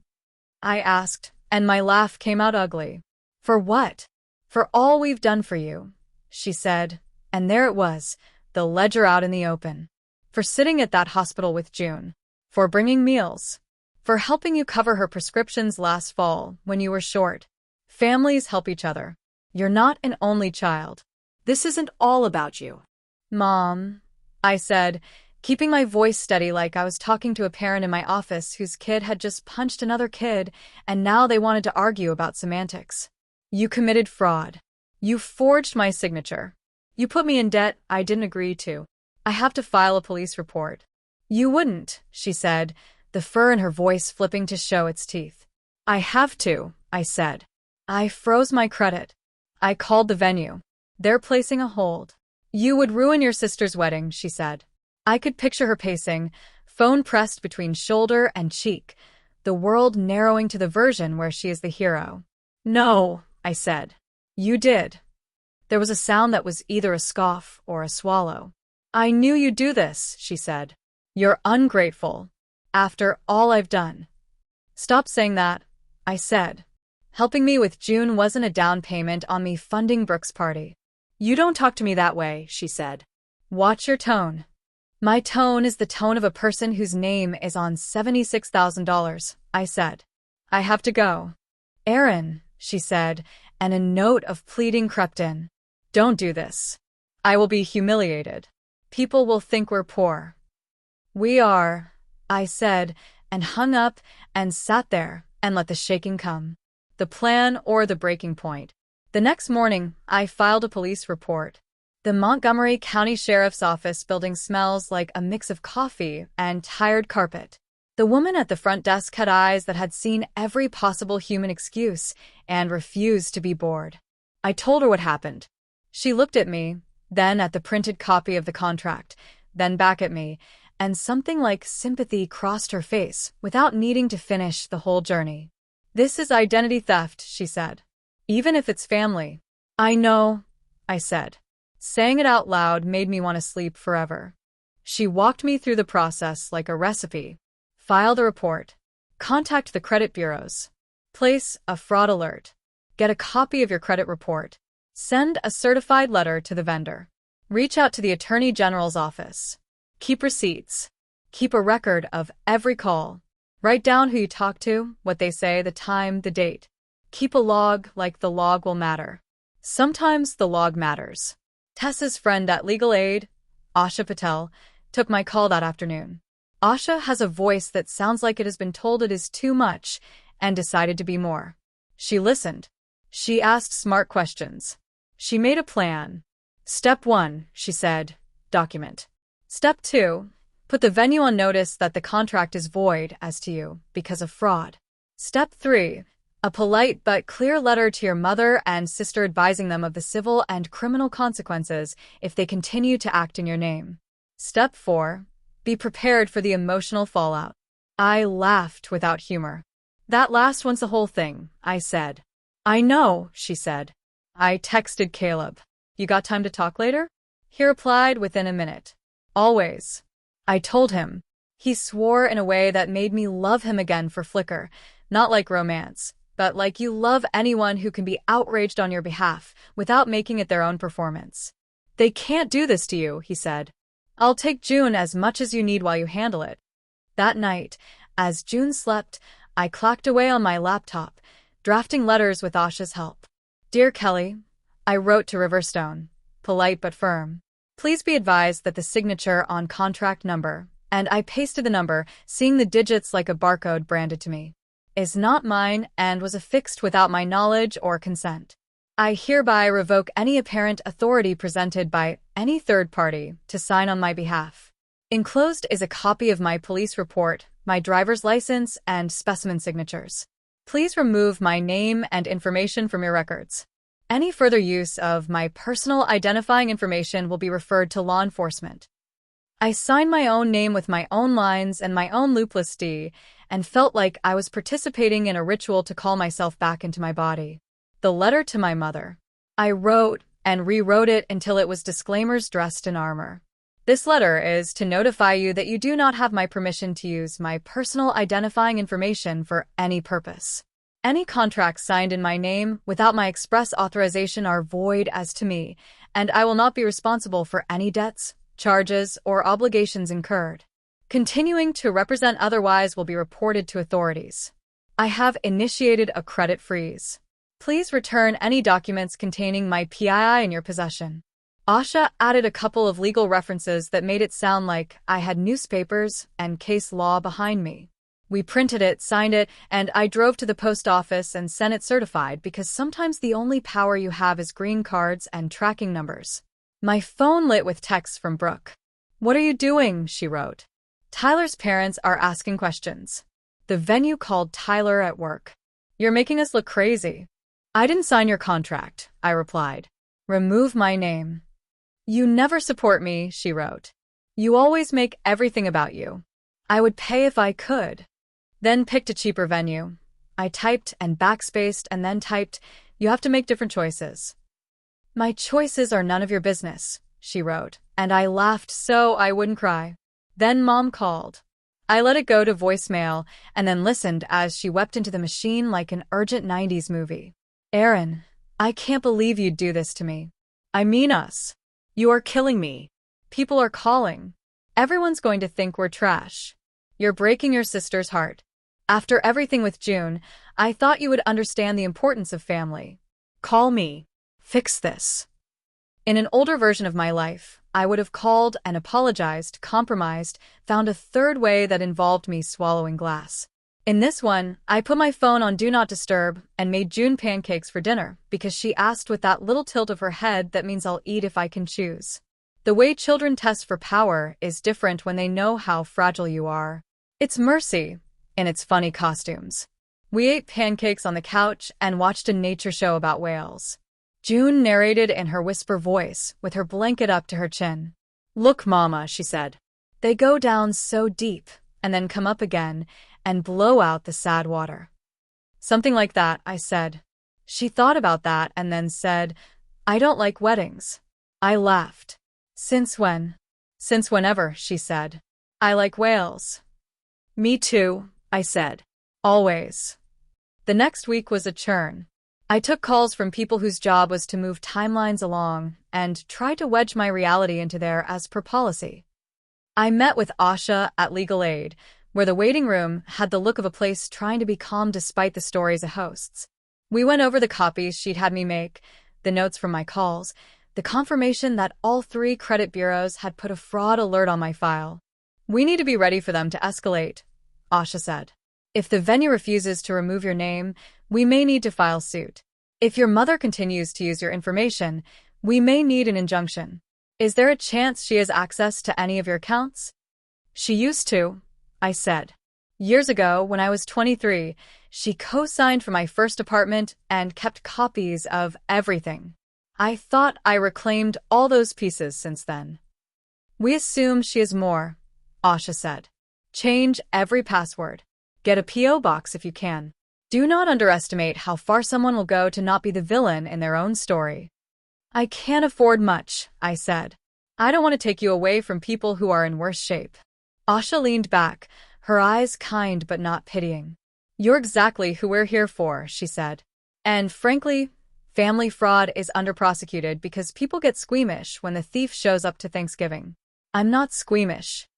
I asked, and my laugh came out ugly. "For what?" "For all we've done for you," she said, and there it was, the ledger out in the open. "For sitting at that hospital with June. For bringing meals. For helping you cover her prescriptions last fall when you were short. Families help each other. You're not an only child. This isn't all about you." "Mom," I said, keeping my voice steady like I was talking to a parent in my office whose kid had just punched another kid and now they wanted to argue about semantics. "You committed fraud. You forged my signature. You put me in debt I didn't agree to. I have to file a police report." "You wouldn't," she said, the fur in her voice flipping to show its teeth. "I have to," I said. I froze my credit. I called the venue. "They're placing a hold." "You would ruin your sister's wedding," she said. I could picture her pacing, phone pressed between shoulder and cheek, the world narrowing to the version where she is the hero. "No," I said. "You did." There was a sound that was either a scoff or a swallow. "I knew you'd do this," she said. "You're ungrateful. After all I've done." "Stop saying that," I said. "Helping me with June wasn't a down payment on me funding Brooke's party." "You don't talk to me that way," she said. "Watch your tone." "My tone is the tone of a person whose name is on $76,000, I said. "I have to go." "Erin," she said, and a note of pleading crept in. "Don't do this. I will be humiliated. People will think we're poor." "We are," I said, and hung up and sat there and let the shaking come. The plan or the breaking point. The next morning, I filed a police report. The Montgomery County Sheriff's Office building smells like a mix of coffee and tired carpet. The woman at the front desk had eyes that had seen every possible human excuse and refused to be bored. I told her what happened. She looked at me, then at the printed copy of the contract, then back at me, and something like sympathy crossed her face without needing to finish the whole journey. "This is identity theft," she said. "Even if it's family." "I know," I said. Saying it out loud made me want to sleep forever. She walked me through the process like a recipe. File the report. Contact the credit bureaus. Place a fraud alert. Get a copy of your credit report. Send a certified letter to the vendor. Reach out to the Attorney General's office. Keep receipts. Keep a record of every call. Write down who you talk to, what they say, the time, the date. Keep a log, like the log will matter. Sometimes the log matters. Tessa's friend at Legal Aid, Asha Patel, took my call that afternoon. Asha has a voice that sounds like it has been told it is too much and decided to be more. She listened. She asked smart questions. She made a plan. Step 1, she said, document. Step 2, put the venue on notice that the contract is void as to you because of fraud. Step 3, a polite but clear letter to your mother and sister advising them of the civil and criminal consequences if they continue to act in your name. Step 4, be prepared for the emotional fallout. I laughed without humor. That last one's the whole thing, I said. I know, she said. I texted Caleb. You got time to talk later? He replied within a minute. Always. I told him. He swore in a way that made me love him again for Flickr, not like romance, but like you love anyone who can be outraged on your behalf without making it their own performance. They can't do this to you, he said. I'll take June as much as you need while you handle it. That night, as June slept, I clacked away on my laptop, drafting letters with Asha's help. Dear Kelly, I wrote to Riverstone, polite but firm. Please be advised that the signature on contract number, and I pasted the number, seeing the digits like a barcode branded to me, is not mine and was affixed without my knowledge or consent. I hereby revoke any apparent authority presented by any third party to sign on my behalf. Enclosed is a copy of my police report, my driver's license, and specimen signatures. Please remove my name and information from your records. Any further use of my personal identifying information will be referred to law enforcement. I signed my own name with my own lines and my own loopless D, and felt like I was participating in a ritual to call myself back into my body. The letter to my mother. I wrote and rewrote it until it was disclaimers dressed in armor. This letter is to notify you that you do not have my permission to use my personal identifying information for any purpose. Any contracts signed in my name without my express authorization are void as to me, and I will not be responsible for any debts, charges, or obligations incurred. Continuing to represent otherwise will be reported to authorities. I have initiated a credit freeze. Please return any documents containing my PII in your possession. Asha added a couple of legal references that made it sound like I had newspapers and case law behind me. We printed it, signed it, and I drove to the post office and sent it certified because sometimes the only power you have is green cards and tracking numbers. My phone lit with texts from Brooke. What are you doing? She wrote. Tyler's parents are asking questions. The venue called Tyler at work. You're making us look crazy. I didn't sign your contract, I replied. Remove my name. You never support me, she wrote. You always make everything about you. I would pay if I could. Then picked a cheaper venue. I typed and backspaced and then typed, you have to make different choices. My choices are none of your business, she wrote, and I laughed so I wouldn't cry. Then Mom called. I let it go to voicemail and then listened as she wept into the machine like an urgent 90s movie. Aaron, I can't believe you'd do this to me. I mean us. You are killing me. People are calling. Everyone's going to think we're trash. You're breaking your sister's heart. After everything with June, I thought you would understand the importance of family. Call me. Fix this. In an older version of my life, I would have called and apologized, compromised, found a third way that involved me swallowing glass. In this one, I put my phone on Do Not Disturb and made June pancakes for dinner because she asked with that little tilt of her head that means I'll eat if I can choose. The way children test for power is different when they know how fragile you are. It's mercy in its funny costumes. We ate pancakes on the couch and watched a nature show about whales. June narrated in her whisper voice with her blanket up to her chin. Look, Mama, she said. They go down so deep and then come up again and blow out the sad water. Something like that, I said. She thought about that and then said, I don't like weddings. I laughed. Since when? Since whenever, she said. I like whales. Me too, I said. Always. The next week was a churn. I took calls from people whose job was to move timelines along and tried to wedge my reality into there as per policy. I met with Asha at Legal Aid, where the waiting room had the look of a place trying to be calm despite the stories it hosts. We went over the copies she'd had me make, the notes from my calls, the confirmation that all 3 credit bureaus had put a fraud alert on my file. "We need to be ready for them to escalate," Asha said. "If the venue refuses to remove your name, we may need to file suit. If your mother continues to use your information, we may need an injunction. Is there a chance she has access to any of your accounts?" "She used to," I said. "Years ago, when I was 23, she co-signed for my first apartment and kept copies of everything. I thought I reclaimed all those pieces since then." "We assume she has more," Asha said. "Change every password. Get a P.O. box if you can. Do not underestimate how far someone will go to not be the villain in their own story." "I can't afford much," I said. "I don't want to take you away from people who are in worse shape." Asha leaned back, her eyes kind but not pitying. "You're exactly who we're here for," she said. "And frankly, family fraud is under-prosecuted because people get squeamish when the thief shows up to Thanksgiving. I'm not squeamish."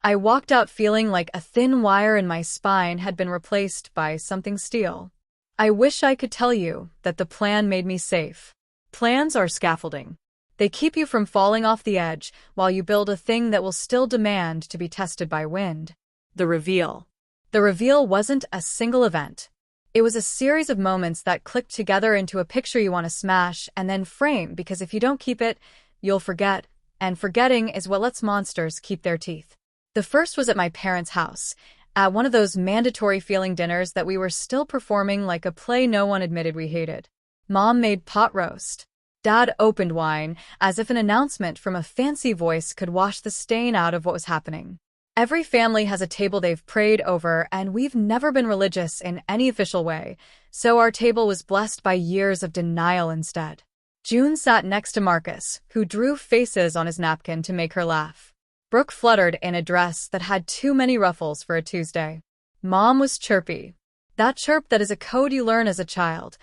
I walked out feeling like a thin wire in my spine had been replaced by something steel. I wish I could tell you that the plan made me safe. Plans are scaffolding. They keep you from falling off the edge while you build a thing that will still demand to be tested by wind. The reveal. The reveal wasn't a single event. It was a series of moments that clicked together into a picture you want to smash and then frame, because if you don't keep it, you'll forget, and forgetting is what lets monsters keep their teeth. The first was at my parents' house, at one of those mandatory feeling dinners that we were still performing like a play no one admitted we hated. Mom made pot roast. Dad opened wine, as if an announcement from a fancy voice could wash the stain out of what was happening. Every family has a table they've prayed over, and we've never been religious in any official way, so our table was blessed by years of denial instead. June sat next to Marcus, who drew faces on his napkin to make her laugh. Brooke fluttered in a dress that had too many ruffles for a Tuesday. Mom was chirpy. That chirp that is a code you learn as a child.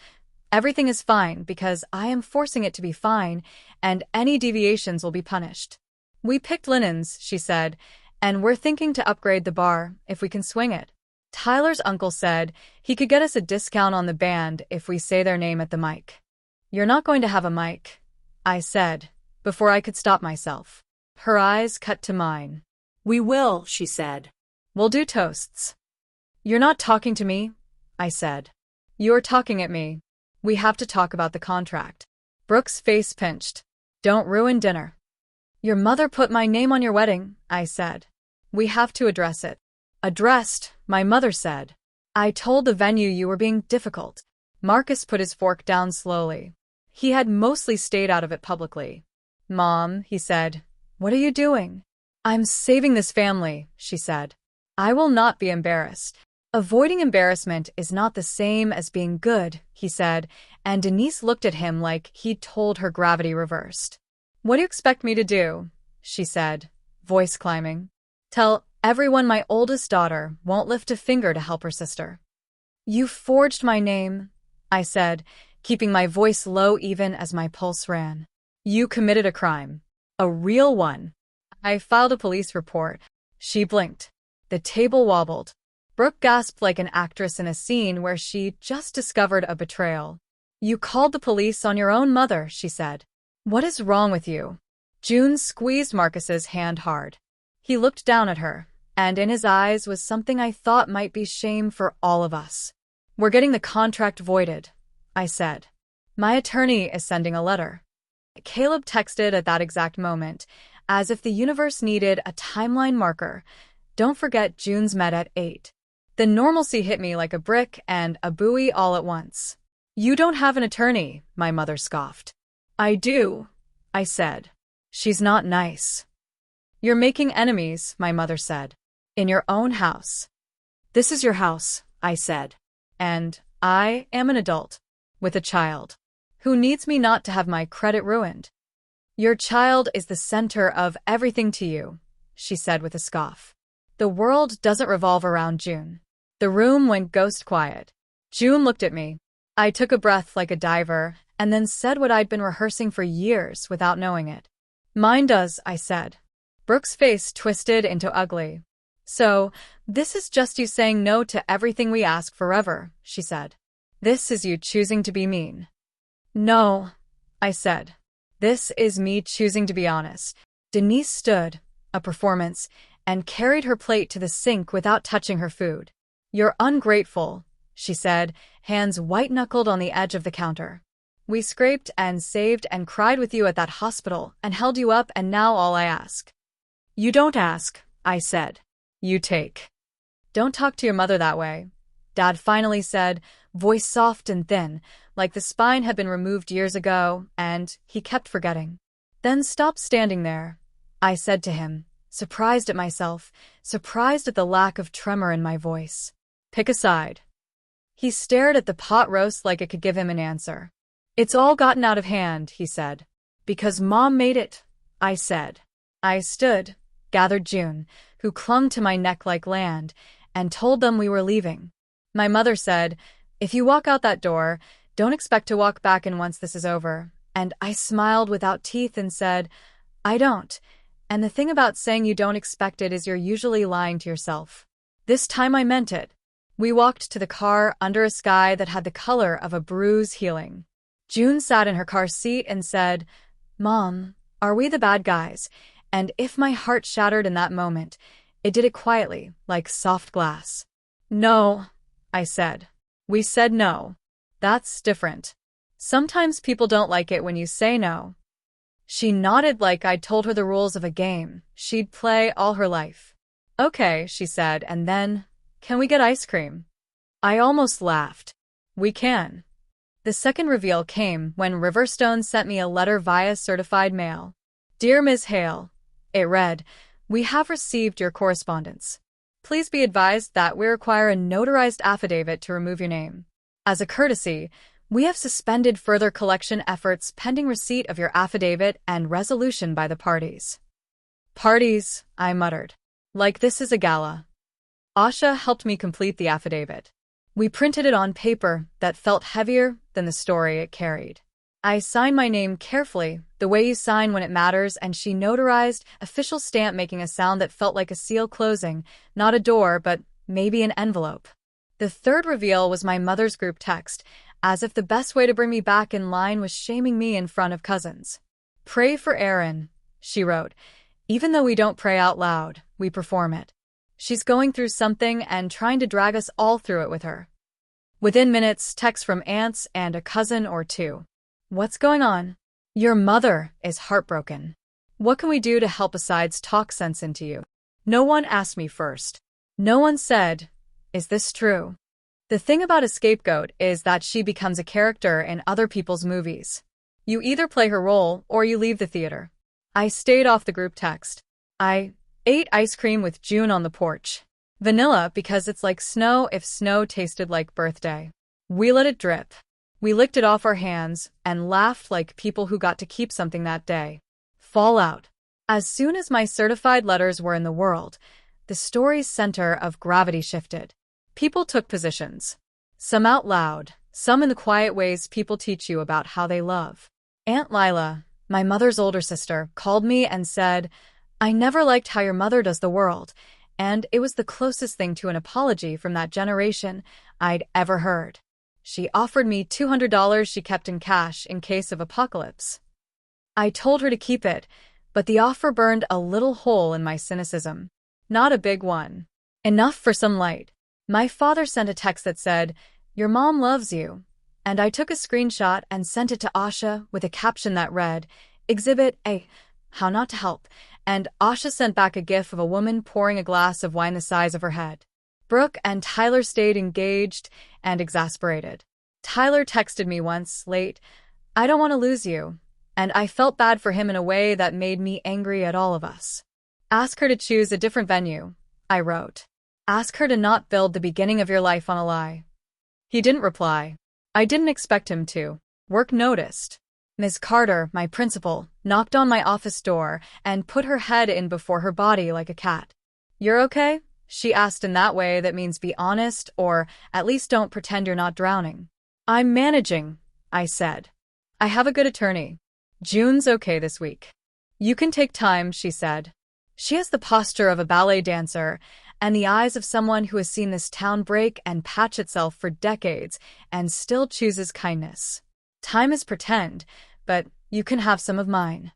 "Everything is fine because I am forcing it to be fine, and any deviations will be punished." "We picked linens," she said, "and we're thinking to upgrade the bar, if we can swing it." Tyler's uncle said he could get us a discount on the band if we say their name at the mic. "You're not going to have a mic," I said, before I could stop myself. Her eyes cut to mine. "We will," she said. "We'll do toasts." "You're not talking to me," I said. "You're talking at me. We have to talk about the contract." Brooke's face pinched. "Don't ruin dinner." "Your mother put my name on your wedding," I said. "We have to address it." "Addressed," my mother said. "I told the venue you were being difficult." Marcus put his fork down slowly. He had mostly stayed out of it publicly. "Mom," he said, "what are you doing?" "I'm saving this family," she said. "I will not be embarrassed." "Avoiding embarrassment is not the same as being good," he said, and Denise looked at him like he'd told her gravity reversed. "What do you expect me to do?" she said, voice climbing. "Tell everyone my oldest daughter won't lift a finger to help her sister." "You forged my name," I said, keeping my voice low even as my pulse ran. "You committed a crime. A real one." "I filed a police report." She blinked. The table wobbled. Brooke gasped like an actress in a scene where she just discovered a betrayal. "You called the police on your own mother," she said. "What is wrong with you?" June squeezed Marcus's hand hard. He looked down at her, and in his eyes was something I thought might be shame for all of us. "We're getting the contract voided," I said. "My attorney is sending a letter." Caleb texted at that exact moment, as if the universe needed a timeline marker. "Don't forget June's met at 8. The normalcy hit me like a brick and a buoy all at once. "You don't have an attorney," my mother scoffed. "I do," I said. "She's not nice." "You're making enemies," my mother said. "In your own house." "This is your house," I said. "And I am an adult, with a child. Who needs me not to have my credit ruined?" "Your child is the center of everything to you," she said with a scoff. "The world doesn't revolve around June." The room went ghost quiet. June looked at me. I took a breath like a diver, and then said what I'd been rehearsing for years without knowing it. Mine does, I said. Brooke's face twisted into ugly. So, this is just you saying no to everything we ask forever, she said. This is you choosing to be mean. No, I said. This is me choosing to be honest. Denise stood, a performance, and carried her plate to the sink without touching her food. You're ungrateful, she said, hands white-knuckled on the edge of the counter. We scraped and saved and cried with you at that hospital and held you up, and now all I ask. You don't ask, I said. You take. Don't talk to your mother that way, Dad finally said, voice soft and thin, like the spine had been removed years ago, and he kept forgetting. Then stop standing there, I said to him, surprised at myself, surprised at the lack of tremor in my voice. Pick a side. He stared at the pot roast like it could give him an answer. It's all gotten out of hand, he said. Because Mom made it, I said. I stood, gathered June, who clung to my neck like land, and told them we were leaving. My mother said, if you walk out that door, don't expect to walk back in once this is over. And I smiled without teeth and said, I don't. And the thing about saying you don't expect it is you're usually lying to yourself. This time I meant it. We walked to the car under a sky that had the color of a bruise healing. June sat in her car seat and said, Mom, are we the bad guys? And if my heart shattered in that moment, it did it quietly, like soft glass. No, I said. We said no. That's different. Sometimes people don't like it when you say no. She nodded like I'd told her the rules of a game she'd play all her life. Okay, she said, and then, can we get ice cream? I almost laughed. We can. The second reveal came when Riverstone sent me a letter via certified mail. Dear Ms. Hale, it read, we have received your correspondence. Please be advised that we require a notarized affidavit to remove your name. As a courtesy, we have suspended further collection efforts pending receipt of your affidavit and resolution by the parties. Parties, I muttered. Like this is a gala. Asha helped me complete the affidavit. We printed it on paper that felt heavier than the story it carried. I signed my name carefully, the way you sign when it matters, and she notarized, official stamp making a sound that felt like a seal closing, not a door, but maybe an envelope. The third reveal was my mother's group text, as if the best way to bring me back in line was shaming me in front of cousins. Pray for Erin, she wrote. Even though we don't pray out loud, we perform it. She's going through something and trying to drag us all through it with her. Within minutes, texts from aunts and a cousin or two. What's going on? Your mother is heartbroken. What can we do to help besides talk sense into you? No one asked me first. No one said, is this true? The thing about a scapegoat is that she becomes a character in other people's movies. You either play her role or you leave the theater. I stayed off the group text. I ate ice cream with June on the porch. Vanilla because it's like snow if snow tasted like birthday. We let it drip. We licked it off our hands and laughed like people who got to keep something that day. Fallout. As soon as my certified letters were in the world, the story's center of gravity shifted. People took positions. Some out loud, some in the quiet ways people teach you about how they love. Aunt Lila, my mother's older sister, called me and said, I never liked how your mother does the world, and it was the closest thing to an apology from that generation I'd ever heard. She offered me $200 she kept in cash in case of apocalypse. I told her to keep it, but the offer burned a little hole in my cynicism. Not a big one. Enough for some light. My father sent a text that said, your mom loves you, and I took a screenshot and sent it to Asha with a caption that read, Exhibit A, how not to help, and Asha sent back a gif of a woman pouring a glass of wine the size of her head. Brooke and Tyler stayed engaged and exasperated. Tyler texted me once, late, I don't want to lose you, and I felt bad for him in a way that made me angry at all of us. Ask her to choose a different venue, I wrote. Ask her to not build the beginning of your life on a lie. He didn't reply. I didn't expect him to. Work noticed. Ms. Carter, my principal, knocked on my office door and put her head in before her body like a cat. You're okay? She asked in that way that means be honest, or at least don't pretend you're not drowning. I'm managing, I said. I have a good attorney. June's okay this week. You can take time, she said. She has the posture of a ballet dancer and the eyes of someone who has seen this town break and patch itself for decades and still chooses kindness. Time is pretend, but you can have some of mine.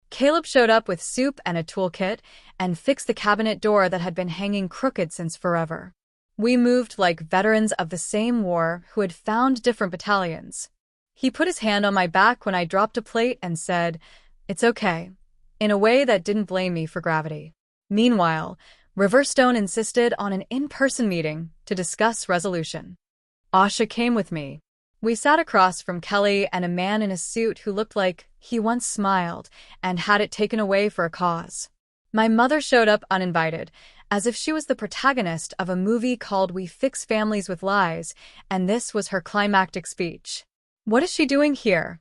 Caleb showed up with soup and a toolkit and fixed the cabinet door that had been hanging crooked since forever. We moved like veterans of the same war who had found different battalions. He put his hand on my back when I dropped a plate and said, "It's okay," in a way that didn't blame me for gravity. Meanwhile, Riverstone insisted on an in-person meeting to discuss resolution. Asha came with me. We sat across from Kelly and a man in a suit who looked like he once smiled and had it taken away for a cause. My mother showed up uninvited, as if she was the protagonist of a movie called We Fix Families with Lies, and this was her climactic speech. "What is she doing here?"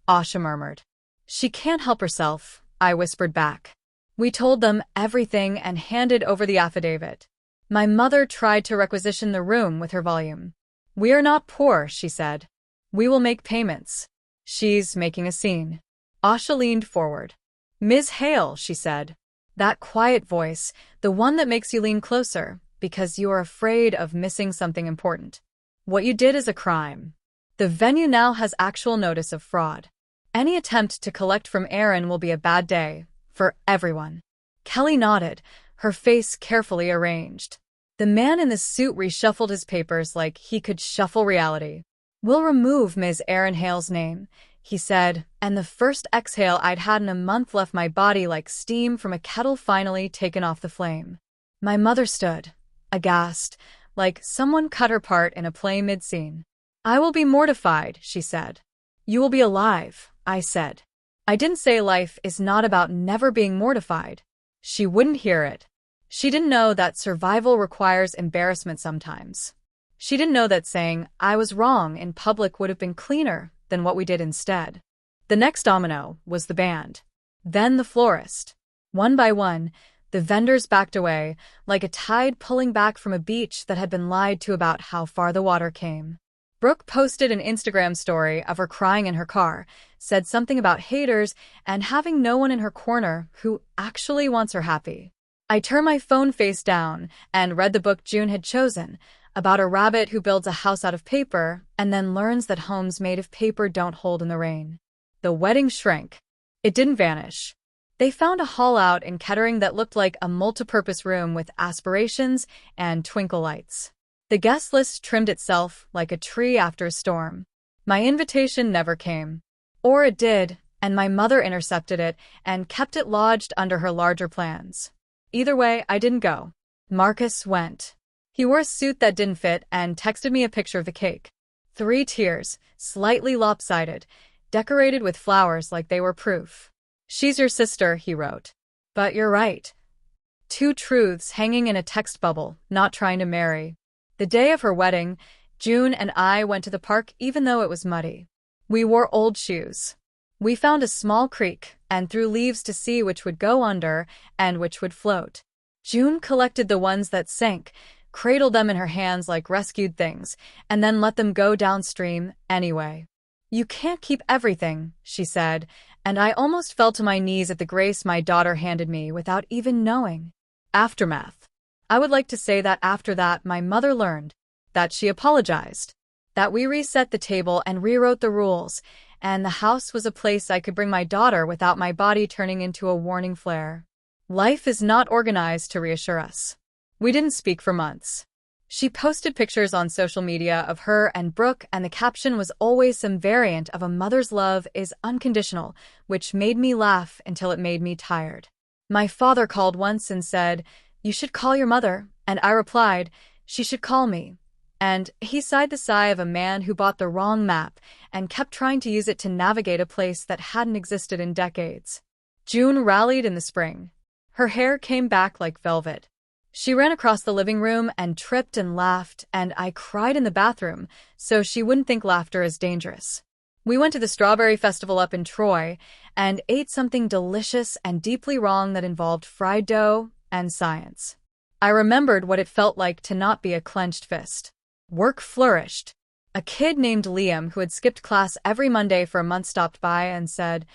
Asha murmured. "She can't help herself," I whispered back. We told them everything and handed over the affidavit. My mother tried to requisition the room with her volume. "We are not poor," she said. "We will make payments." "She's making a scene." Asha leaned forward. "Ms. Hale," she said. That quiet voice, the one that makes you lean closer, because you are afraid of missing something important. "What you did is a crime. The venue now has actual notice of fraud. Any attempt to collect from Aaron will be a bad day, for everyone." Kelly nodded, her face carefully arranged. The man in the suit reshuffled his papers like he could shuffle reality. "We'll remove Ms. Aaron Hale's name," he said, and the first exhale I'd had in a month left my body like steam from a kettle finally taken off the flame. My mother stood, aghast, like someone cut her part in a play mid-scene. "I will be mortified," she said. "You will be alive," I said. I didn't say life is not about never being mortified. She wouldn't hear it. She didn't know that survival requires embarrassment sometimes. She didn't know that saying, "I was wrong" in public would have been cleaner than what we did instead. The next domino was the band. Then the florist. One by one, the vendors backed away, like a tide pulling back from a beach that had been lied to about how far the water came. Brooke posted an Instagram story of her crying in her car, said something about haters and having no one in her corner who actually wants her happy. I turned my phone face down and read the book June had chosen, about a rabbit who builds a house out of paper and then learns that homes made of paper don't hold in the rain. The wedding shrank. It didn't vanish. They found a hall out in Kettering that looked like a multipurpose room with aspirations and twinkle lights. The guest list trimmed itself like a tree after a storm. My invitation never came. Or it did, and my mother intercepted it and kept it lodged under her larger plans. Either way, I didn't go. Marcus went. He wore a suit that didn't fit and texted me a picture of the cake. 3 tiers, slightly lopsided, decorated with flowers like they were proof. "She's your sister," he wrote. "But you're right." 2 truths hanging in a text bubble, not trying to marry. The day of her wedding, June and I went to the park even though it was muddy. We wore old shoes. We found a small creek and threw leaves to see which would go under and which would float. June collected the ones that sank, cradled them in her hands like rescued things, and then let them go downstream anyway. "You can't keep everything," she said, and I almost fell to my knees at the grace my daughter handed me without even knowing. Aftermath. I would like to say that after that my mother learned, that she apologized, that we reset the table and rewrote the rules, and the house was a place I could bring my daughter without my body turning into a warning flare. Life is not organized to reassure us. We didn't speak for months. She posted pictures on social media of her and Brooke, and the caption was always some variant of "a mother's love is unconditional," which made me laugh until it made me tired. My father called once and said, "You should call your mother," and I replied, "She should call me." And he sighed the sigh of a man who bought the wrong map and kept trying to use it to navigate a place that hadn't existed in decades. June rallied in the spring. Her hair came back like velvet. She ran across the living room and tripped and laughed, and I cried in the bathroom so she wouldn't think laughter is dangerous. We went to the Strawberry Festival up in Troy and ate something delicious and deeply wrong that involved fried dough and science. I remembered what it felt like to not be a clenched fist. Work flourished. A kid named Liam who had skipped class every Monday for a month stopped by and said,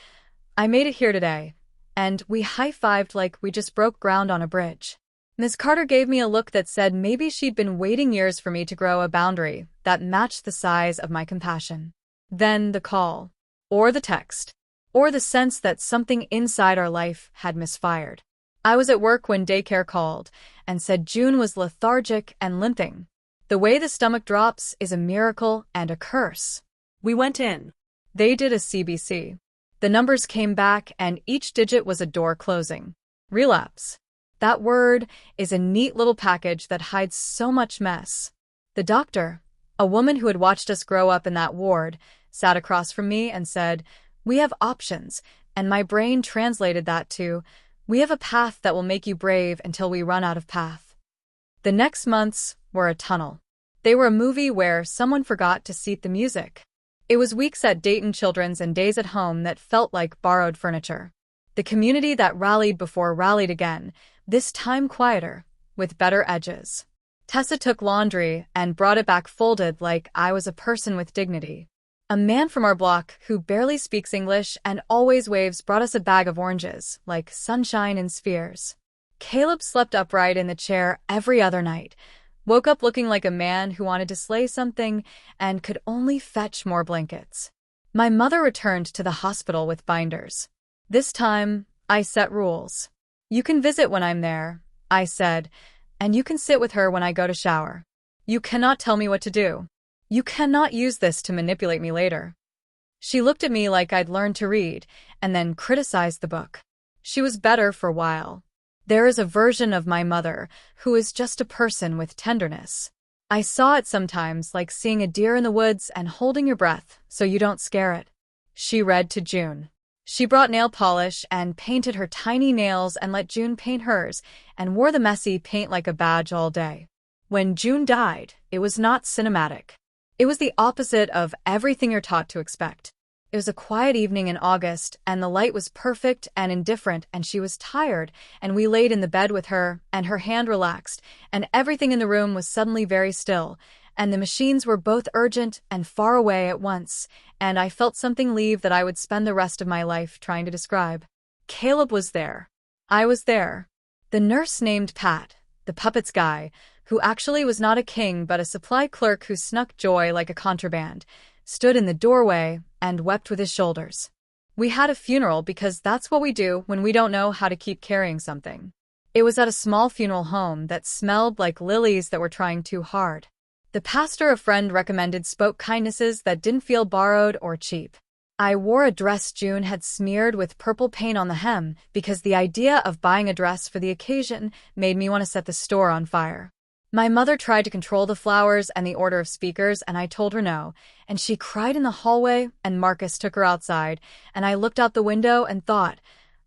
"I made it here today." And we high-fived like we just broke ground on a bridge. Miss Carter gave me a look that said maybe she'd been waiting years for me to grow a boundary that matched the size of my compassion. Then the call. Or the text. Or the sense that something inside our life had misfired. I was at work when daycare called and said June was lethargic and limping. The way the stomach drops is a miracle and a curse. We went in. They did a CBC. The numbers came back and each digit was a door closing. Relapse. That word is a neat little package that hides so much mess. The doctor, a woman who had watched us grow up in that ward, sat across from me and said, "We have options," and my brain translated that to, "We have a path that will make you brave until we run out of path." The next months were a tunnel. They were a movie where someone forgot to seat the music. It was weeks at Dayton Children's and days at home that felt like borrowed furniture. The community that rallied before rallied again, this time quieter, with better edges. Tessa took laundry and brought it back folded like I was a person with dignity. A man from our block who barely speaks English and always waves brought us a bag of oranges, like sunshine in spheres. Caleb slept upright in the chair every other night, woke up looking like a man who wanted to slay something and could only fetch more blankets. My mother returned to the hospital with binders. This time, I set rules. "You can visit when I'm there," I said, "and you can sit with her when I go to shower. You cannot tell me what to do. You cannot use this to manipulate me later." She looked at me like I'd learned to read, and then criticized the book. She was better for a while. There is a version of my mother who is just a person with tenderness. I saw it sometimes like seeing a deer in the woods and holding your breath so you don't scare it. She read to June. She brought nail polish and painted her tiny nails and let June paint hers and wore the messy paint like a badge all day. When June died, it was not cinematic. It was the opposite of everything you're taught to expect. It was a quiet evening in August, and the light was perfect and indifferent, and she was tired, and we laid in the bed with her, and her hand relaxed, and everything in the room was suddenly very still, and the machines were both urgent and far away at once, and I felt something leave that I would spend the rest of my life trying to describe. Caleb was there. I was there. The nurse named Pat, the puppets guy, who actually was not a king but a supply clerk who snuck joy like a contraband, stood in the doorway and wept with his shoulders. We had a funeral because that's what we do when we don't know how to keep carrying something. It was at a small funeral home that smelled like lilies that were trying too hard. The pastor a friend recommended spoke kindnesses that didn't feel borrowed or cheap. I wore a dress June had smeared with purple paint on the hem because the idea of buying a dress for the occasion made me want to set the store on fire. My mother tried to control the flowers and the order of speakers, and I told her no, and she cried in the hallway, and Marcus took her outside, and I looked out the window and thought,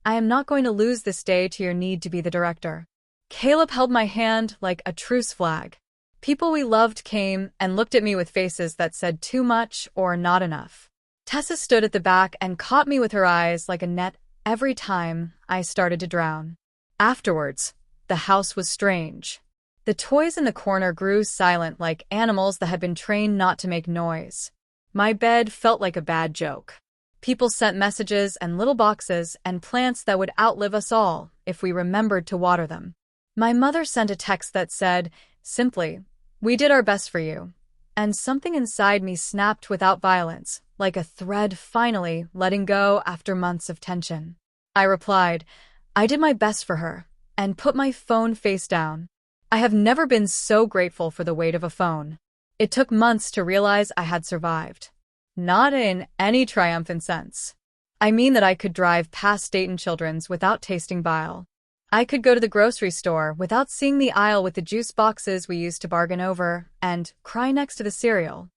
I am not going to lose this day to your need to be the director. Caleb held my hand like a truce flag. People we loved came and looked at me with faces that said too much or not enough. Tessa stood at the back and caught me with her eyes like a net every time I started to drown. Afterwards, the house was strange. The toys in the corner grew silent like animals that had been trained not to make noise. My bed felt like a bad joke. People sent messages and little boxes and plants that would outlive us all if we remembered to water them. My mother sent a text that said, simply, "We did our best for you." And something inside me snapped without violence, like a thread finally letting go after months of tension. I replied, "I did my best for her," and put my phone face down. I have never been so grateful for the weight of a phone. It took months to realize I had survived. Not in any triumphant sense. I mean that I could drive past Dayton Children's without tasting bile. I could go to the grocery store without seeing the aisle with the juice boxes we used to bargain over and cry next to the cereal.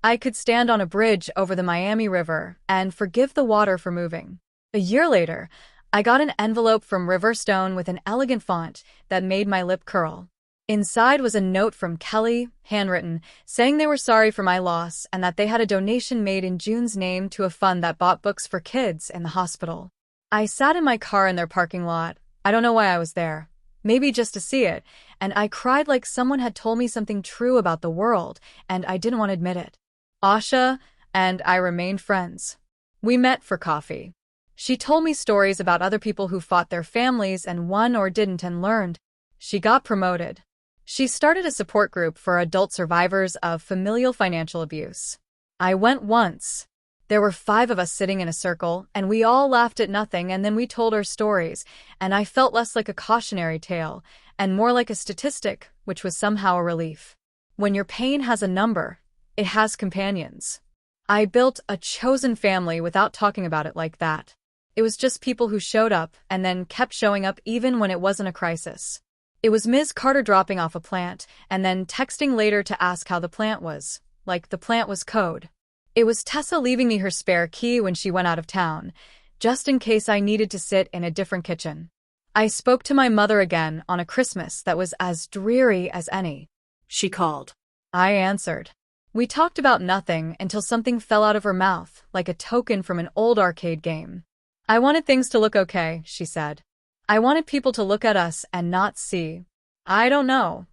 I could stand on a bridge over the Miami River and forgive the water for moving. A year later, I got an envelope from Riverstone with an elegant font that made my lip curl. Inside was a note from Kelly, handwritten, saying they were sorry for my loss and that they had a donation made in June's name to a fund that bought books for kids in the hospital. I sat in my car in their parking lot. I don't know why I was there. maybe just to see it, and I cried like someone had told me something true about the world, and I didn't want to admit it. Asha and I remained friends. We met for coffee. She told me stories about other people who fought their families and won or didn't and learned. She got promoted. She started a support group for adult survivors of familial financial abuse. I went once. There were 5 of us sitting in a circle, and we all laughed at nothing, and then we told our stories, and I felt less like a cautionary tale, and more like a statistic, which was somehow a relief. When your pain has a number, it has companions. I built a chosen family without talking about it like that. It was just people who showed up and then kept showing up even when it wasn't a crisis. It was Ms. Carter dropping off a plant and then texting later to ask how the plant was, like the plant was code. It was Tessa leaving me her spare key when she went out of town, just in case I needed to sit in a different kitchen. I spoke to my mother again on a Christmas that was as dreary as any. She called. I answered. We talked about nothing until something fell out of her mouth, like a token from an old arcade game. I wanted things to look okay, she said. I wanted people to look at us and not see. I don't know.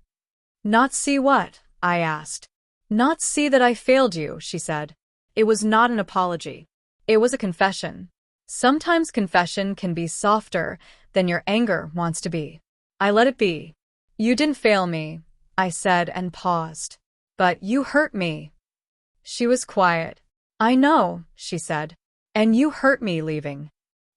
Not see what? I asked. Not see that I failed you, she said. It was not an apology. It was a confession. Sometimes confession can be softer than your anger wants to be. I let it be. You didn't fail me, I said and paused. But you hurt me. She was quiet. I know, she said. And you hurt me leaving.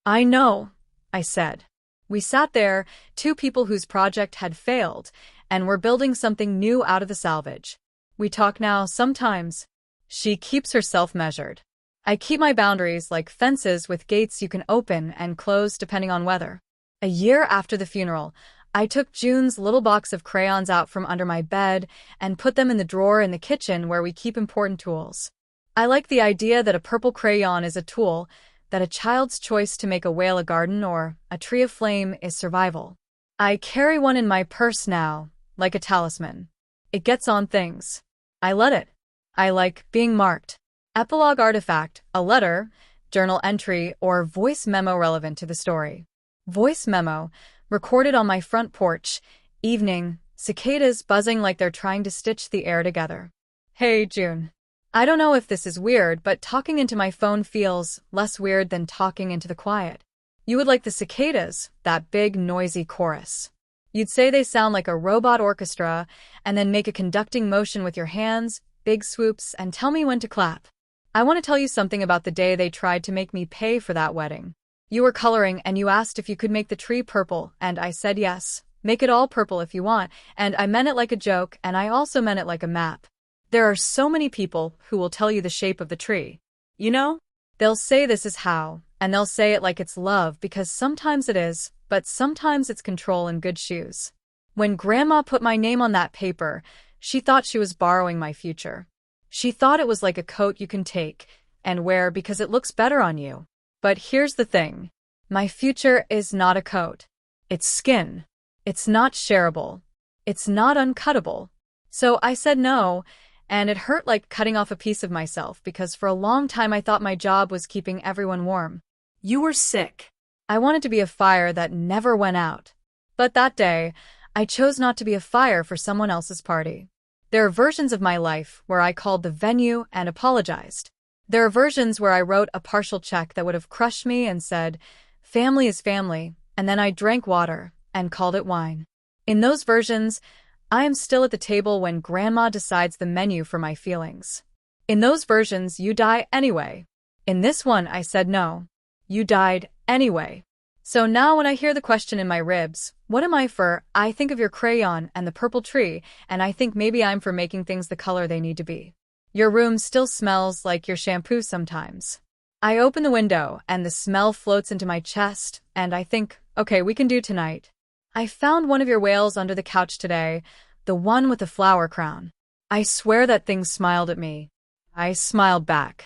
I know, I said. We sat there, 2 people whose project had failed, and were building something new out of the salvage. We talk now sometimes. She keeps herself measured. I keep my boundaries like fences with gates you can open and close depending on weather. A year after the funeral, I took June's little box of crayons out from under my bed and put them in the drawer in the kitchen where we keep important tools. I like the idea that a purple crayon is a tool, that a child's choice to make a whale a garden or a tree of flame is survival. I carry one in my purse now, like a talisman. It gets on things. I let it. I like being marked. Epilogue artifact, a letter, journal entry, or voice memo relevant to the story. Voice memo, recorded on my front porch, evening, cicadas buzzing like they're trying to stitch the air together. Hey, June. I don't know if this is weird, but talking into my phone feels less weird than talking into the quiet. You would like the cicadas, that big, noisy chorus. You'd say they sound like a robot orchestra, and then make a conducting motion with your hands, big swoops, and tell me when to clap. I want to tell you something about the day they tried to make me pay for that wedding. You were coloring, and you asked if you could make the tree purple, and I said yes. Make it all purple if you want, and I meant it like a joke, and I also meant it like a map. There are so many people who will tell you the shape of the tree. You know? They'll say this is how, and they'll say it like it's love because sometimes it is, but sometimes it's control and good shoes. When Grandma put my name on that paper, she thought she was borrowing my future. She thought it was like a coat you can take and wear because it looks better on you. But here's the thing. My future is not a coat. It's skin. It's not shareable. It's not uncuttable. So I said no, and it hurt like cutting off a piece of myself because for a long time I thought my job was keeping everyone warm. You were sick. I wanted to be a fire that never went out. But that day, I chose not to be a fire for someone else's party. There are versions of my life where I called the venue and apologized. There are versions where I wrote a partial check that would have crushed me and said, family is family, and then I drank water and called it wine. In those versions, I am still at the table when Grandma decides the menu for my feelings. In those versions, you die anyway. In this one, I said no. You died anyway. So now when I hear the question in my ribs, what am I for? I think of your crayon and the purple tree, and I think maybe I'm for making things the color they need to be. Your room still smells like your shampoo sometimes. I open the window, and the smell floats into my chest, and I think, okay, we can do tonight. I found one of your whales under the couch today, the one with the flower crown. I swear that thing smiled at me. I smiled back.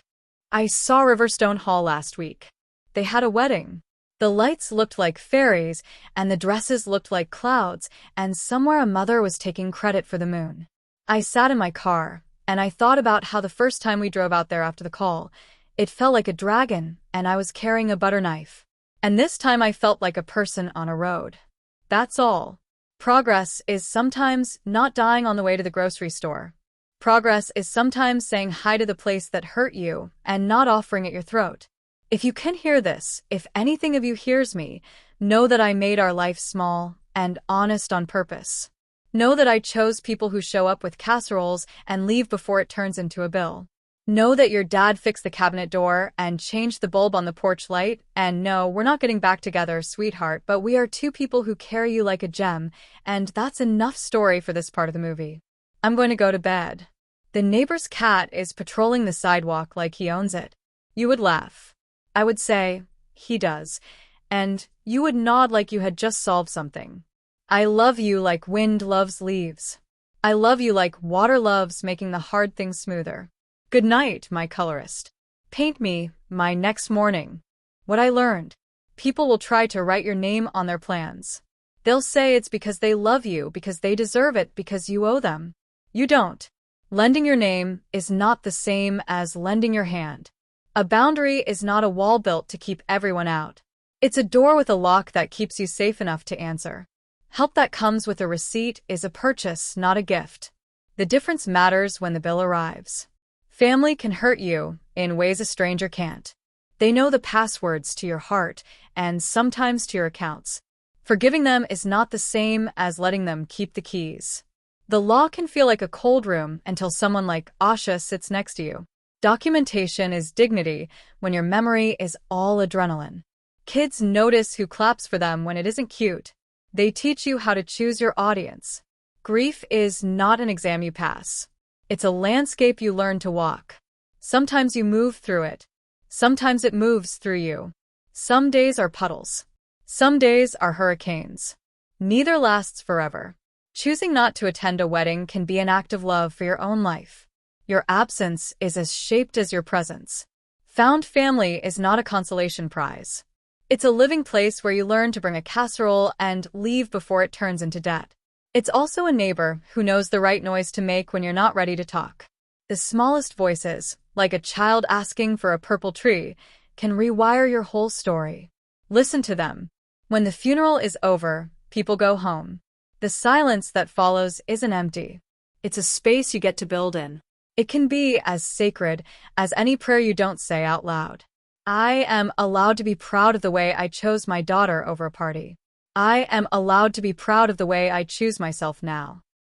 I saw Riverstone Hall last week. They had a wedding. The lights looked like fairies, and the dresses looked like clouds, and somewhere a mother was taking credit for the moon. I sat in my car, and I thought about how the first time we drove out there after the call, it felt like a dragon, and I was carrying a butter knife. And this time I felt like a person on a road. That's all. Progress is sometimes not dying on the way to the grocery store. Progress is sometimes saying hi to the place that hurt you and not offering at your throat. If you can hear this, if anything of you hears me, know that I made our life small and honest on purpose. Know that I chose people who show up with casseroles and leave before it turns into a bill. Know that your dad fixed the cabinet door and changed the bulb on the porch light, and no, we're not getting back together, sweetheart, but we are two people who carry you like a gem, and that's enough story for this part of the movie. I'm going to go to bed. The neighbor's cat is patrolling the sidewalk like he owns it. You would laugh. I would say, he does, and you would nod like you had just solved something. I love you like wind loves leaves. I love you like water loves making the hard things smoother. Good night, my colorist. Paint me, my next morning. What I learned. People will try to write your name on their plans. They'll say it's because they love you, because they deserve it, because you owe them. You don't. Lending your name is not the same as lending your hand. A boundary is not a wall built to keep everyone out. It's a door with a lock that keeps you safe enough to answer. Help that comes with a receipt is a purchase, not a gift. The difference matters when the bill arrives. Family can hurt you in ways a stranger can't. They know the passwords to your heart and sometimes to your accounts. Forgiving them is not the same as letting them keep the keys. The law can feel like a cold room until someone like Asha sits next to you. Documentation is dignity when your memory is all adrenaline. Kids notice who claps for them when it isn't cute. They teach you how to choose your audience. Grief is not an exam you pass. It's a landscape you learn to walk. Sometimes you move through it. Sometimes it moves through you. Some days are puddles. Some days are hurricanes. Neither lasts forever. Choosing not to attend a wedding can be an act of love for your own life. Your absence is as shaped as your presence. Found family is not a consolation prize. It's a living place where you learn to bring a casserole and leave before it turns into debt. It's also a neighbor who knows the right noise to make when you're not ready to talk. The smallest voices, like a child asking for a purple tree, can rewire your whole story. Listen to them. When the funeral is over, people go home. The silence that follows isn't empty. It's a space you get to build in. It can be as sacred as any prayer you don't say out loud. I am allowed to be proud of the way I chose my daughter over a party. I am allowed to be proud of the way I choose myself now.